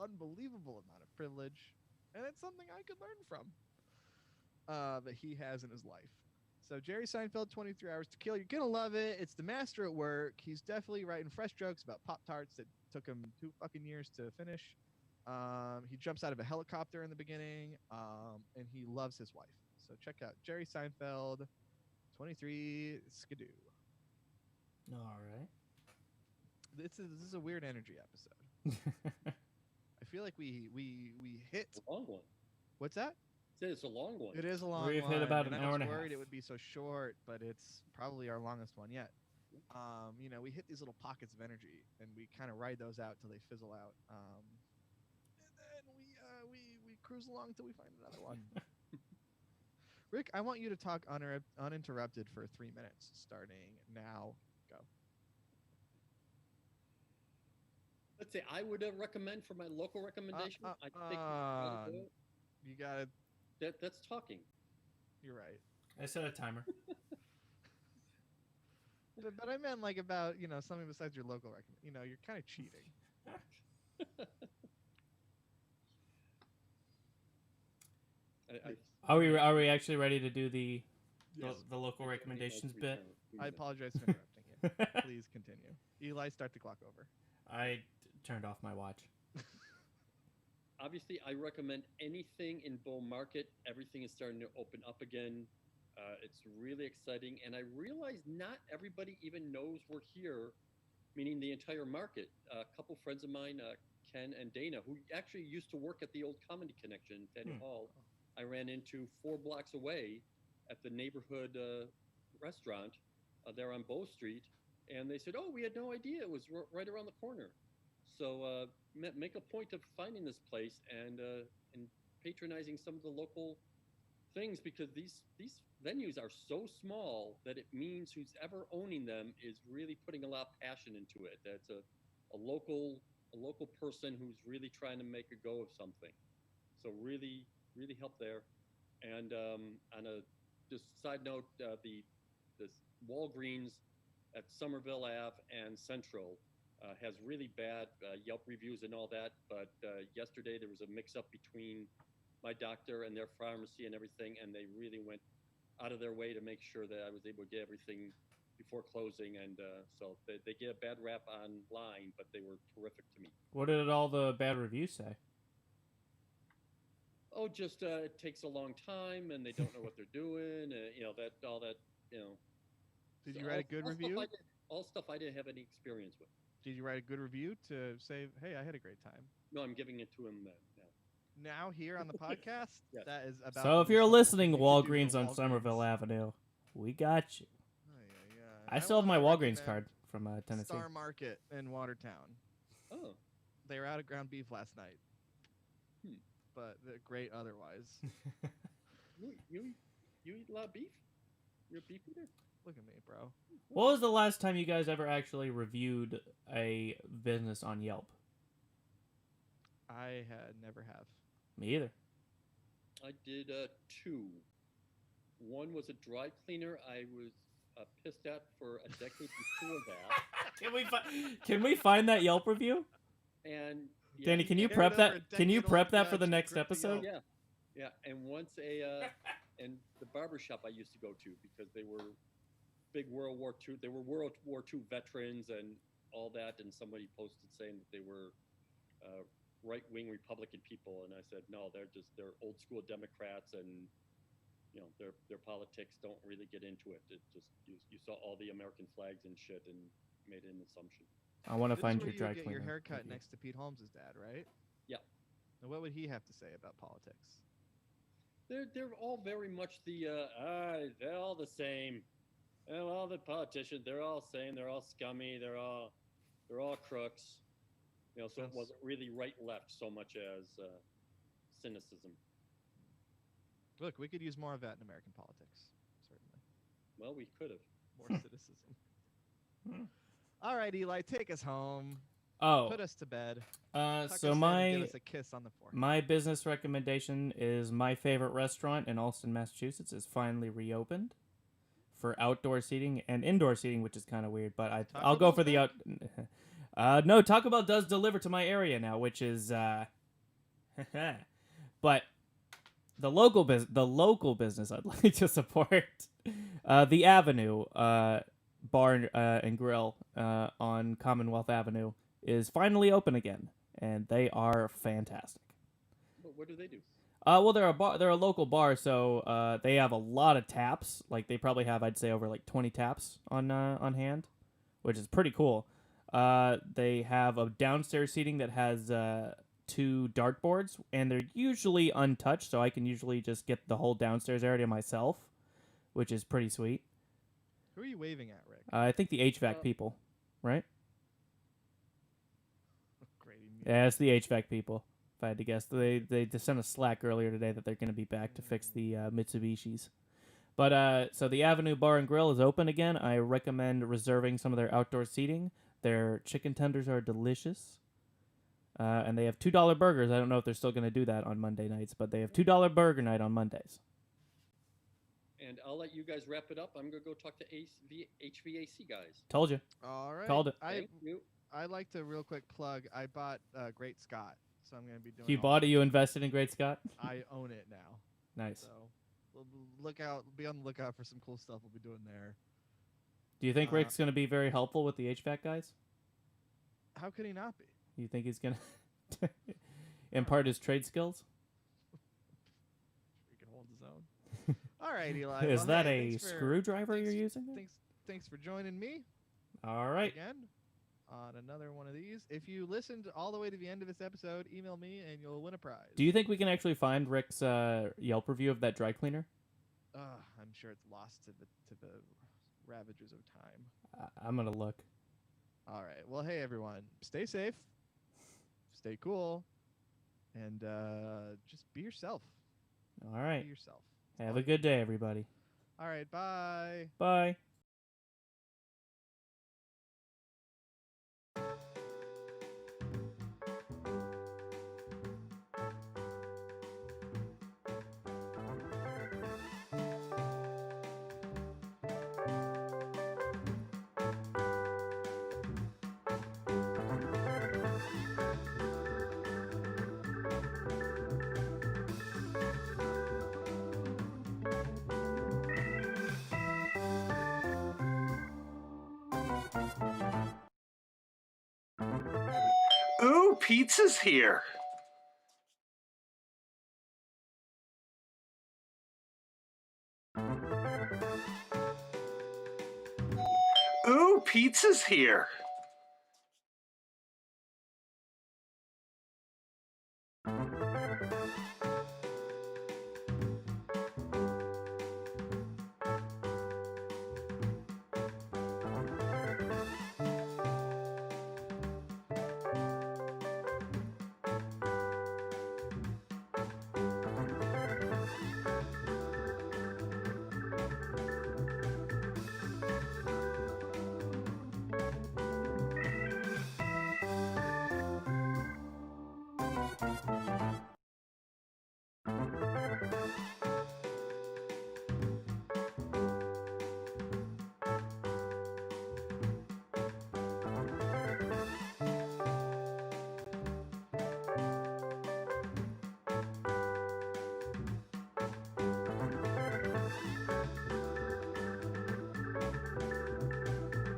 Speaker 1: unbelievable amount of privilege, and it's something I could learn from that he has in his life. So Jerry Seinfeld, 23 Hours to Kill. You're going to love it. It's the master at work. He's definitely writing fresh jokes about Pop-Tarts that took him 2 fucking years to finish. He jumps out of a helicopter in the beginning, and he loves his wife. So check out Jerry Seinfeld, 23 Skidoo.
Speaker 3: All right.
Speaker 1: This is a weird energy episode. I feel like we hit
Speaker 2: a long one.
Speaker 1: What's that?
Speaker 2: It's a long one.
Speaker 1: It is a long one.
Speaker 3: We've hit about an hour and a half.
Speaker 1: I was worried it would be so short, but it's probably our longest one yet. We hit these little pockets of energy, and we kind of ride those out till they fizzle out. And then we cruise along till we find another one. Rick, I want you to talk uninterrupted for 3 minutes, starting now. Go.
Speaker 2: Let's say I would recommend for my local recommendation. I think
Speaker 1: you gotta.
Speaker 2: That's talking.
Speaker 1: You're right.
Speaker 3: I set a timer.
Speaker 1: But I meant like about something besides your local recommendation. You're kind of cheating.
Speaker 3: Are we actually ready to do the local recommendations bit?
Speaker 1: I apologize for interrupting you. Please continue. Eli, start the clock over.
Speaker 3: I turned off my watch.
Speaker 2: Obviously, I recommend anything in bull market. Everything is starting to open up again. It's really exciting, and I realize not everybody even knows we're here, meaning the entire market. A couple friends of mine, Ken and Dana, who actually used to work at the old Comedy Connection in Faneuil Hall, I ran into 4 blocks away at the neighborhood restaurant there on Bow Street, and they said, "Oh, we had no idea it was right around the corner." So make a point of finding this place and patronizing some of the local things, because these venues are so small that it means who's ever owning them is really putting a lot of passion into it. That's a local local person who's really trying to make a go of something. So really, really help there. And on a just side note, the Walgreens at Somerville Ave and Central has really bad Yelp reviews and all that. But yesterday there was a mix-up between my doctor and their pharmacy and everything, and they really went out of their way to make sure that I was able to get everything before closing. And so they get a bad rap online, but they were terrific to me.
Speaker 3: What did all the bad reviews say?
Speaker 2: Oh, just it takes a long time, and they don't know what they're doing. All that.
Speaker 1: Did you write a good review?
Speaker 2: All stuff I didn't have any experience with.
Speaker 1: Did you write a good review to say, hey, I had a great time?
Speaker 2: No, I'm giving it to him now.
Speaker 1: Now here on the podcast?
Speaker 2: Yes.
Speaker 1: That is about.
Speaker 3: So if you're listening,
Speaker 1: you should
Speaker 3: Walgreens
Speaker 1: do
Speaker 3: on
Speaker 1: Walgreens.
Speaker 3: Somerville Avenue, we got you.
Speaker 1: Yeah.
Speaker 3: I still have my
Speaker 1: wanna
Speaker 3: Walgreens
Speaker 1: recommend
Speaker 3: card from Tennessee.
Speaker 1: Star Market in Watertown.
Speaker 2: Oh.
Speaker 1: They were out of ground beef last night.
Speaker 2: Hmm.
Speaker 1: But they're great otherwise.
Speaker 2: You eat a lot of beef? You're a beef eater?
Speaker 1: Look at me, bro.
Speaker 3: What was the last time you guys ever actually reviewed a business on Yelp?
Speaker 1: I never have.
Speaker 3: Me either.
Speaker 2: I did two. One was a dry cleaner I was pissed at for a decade before that.
Speaker 3: Can we find that Yelp review?
Speaker 2: And yeah,
Speaker 3: Danny, can you
Speaker 1: carried
Speaker 3: prep
Speaker 1: over
Speaker 3: that?
Speaker 1: a
Speaker 3: Can you
Speaker 1: decade-old
Speaker 3: prep that for
Speaker 1: grudge
Speaker 3: the
Speaker 1: to
Speaker 3: next
Speaker 1: grip the
Speaker 3: episode?
Speaker 1: Yelp.
Speaker 2: Yeah. And once and the barber shop I used to go to, because they were big World War II. They were World War II veterans and all that. And somebody posted saying that they were right-wing Republican people, and I said no, they're old school Democrats, and their politics don't really get into it. It just you saw all the American flags and shit and made an assumption.
Speaker 3: I want to
Speaker 1: This
Speaker 3: find
Speaker 1: is
Speaker 3: your
Speaker 1: where
Speaker 3: dry
Speaker 1: you get
Speaker 3: cleaner.
Speaker 1: your haircut
Speaker 3: review.
Speaker 1: next to Pete Holmes' dad, right?
Speaker 2: Yeah.
Speaker 1: Now, what would he have to say about politics?
Speaker 2: They're all very much they're all the same. And all the politicians, they're all same. They're all scummy. They're all crooks. So
Speaker 1: Yes.
Speaker 2: it wasn't really right left so much as cynicism.
Speaker 1: Look, we could use more of that in American politics, certainly.
Speaker 2: Well, we could have.
Speaker 1: More cynicism. All right, Eli, take us home.
Speaker 3: Oh,
Speaker 1: Put us to bed.
Speaker 3: so
Speaker 1: Tuck us in and
Speaker 3: my
Speaker 1: give us a kiss on the forehead.
Speaker 3: my business recommendation is my favorite restaurant in Allston, Massachusetts is finally reopened for outdoor seating and indoor seating, which is kind of weird, but I'll go
Speaker 1: Bell's
Speaker 3: for the out. No, Taco Bell does deliver to my area now, which is but the local business I'd like to support, the Avenue Bar and Grill on Commonwealth Avenue is finally open again, and they are fantastic.
Speaker 2: But what do they do?
Speaker 3: Well, they're a local bar, so they have a lot of taps. Like they probably have, I'd say, over like 20 taps on hand, which is pretty cool. They have a downstairs seating that has 2 dartboards, and they're usually untouched, so I can usually just get the whole downstairs area myself, which is pretty sweet.
Speaker 1: Who are you waving at, Rick?
Speaker 3: I think the HVAC people, right?
Speaker 1: Great.
Speaker 3: Yeah, it's the HVAC people. If I had to guess, they sent a Slack earlier today that they're going to be back to fix the Mitsubishis. But so the Avenue Bar and Grill is open again. I recommend reserving some of their outdoor seating. Their chicken tenders are delicious. And they have $2 burgers. I don't know if they're still going to do that on Monday nights, but they have $2 burger night on Mondays.
Speaker 2: And I'll let you guys wrap it up. I'm going to go talk to HVAC guys.
Speaker 3: Told you.
Speaker 1: All right.
Speaker 3: Called it.
Speaker 2: Thank you.
Speaker 1: I like to real quick plug. I bought Great Scott, so I'm going to be doing.
Speaker 3: You
Speaker 1: all
Speaker 3: bought it?
Speaker 1: that.
Speaker 3: You invested in Great Scott?
Speaker 1: I own it now.
Speaker 3: Nice.
Speaker 1: So be on the lookout for some cool stuff we'll be doing there.
Speaker 3: Do you think Rick's going to be very helpful with the HVAC guys?
Speaker 1: How could he not be?
Speaker 3: You think he's going to impart his trade skills?
Speaker 1: He can hold his own. All right, Eli.
Speaker 3: Is
Speaker 1: well,
Speaker 3: that
Speaker 1: hey,
Speaker 3: a
Speaker 1: thanks for-
Speaker 3: screwdriver you're
Speaker 1: thanks-
Speaker 3: using?
Speaker 1: Thanks for joining me
Speaker 3: All right.
Speaker 1: again on another one of these. If you listened all the way to the end of this episode, email me and you'll win a prize.
Speaker 3: Do you think we can actually find Rick's Yelp review of that dry cleaner?
Speaker 1: I'm sure it's lost to the ravages of time.
Speaker 3: I'm going to look.
Speaker 1: All right. Well, hey everyone, stay safe, stay cool, and just be yourself.
Speaker 3: All right.
Speaker 1: Be yourself.
Speaker 3: Have a good day, everybody.
Speaker 1: All right. Bye.
Speaker 3: Bye.
Speaker 4: Ooh, pizza's here. Ooh, pizza's here.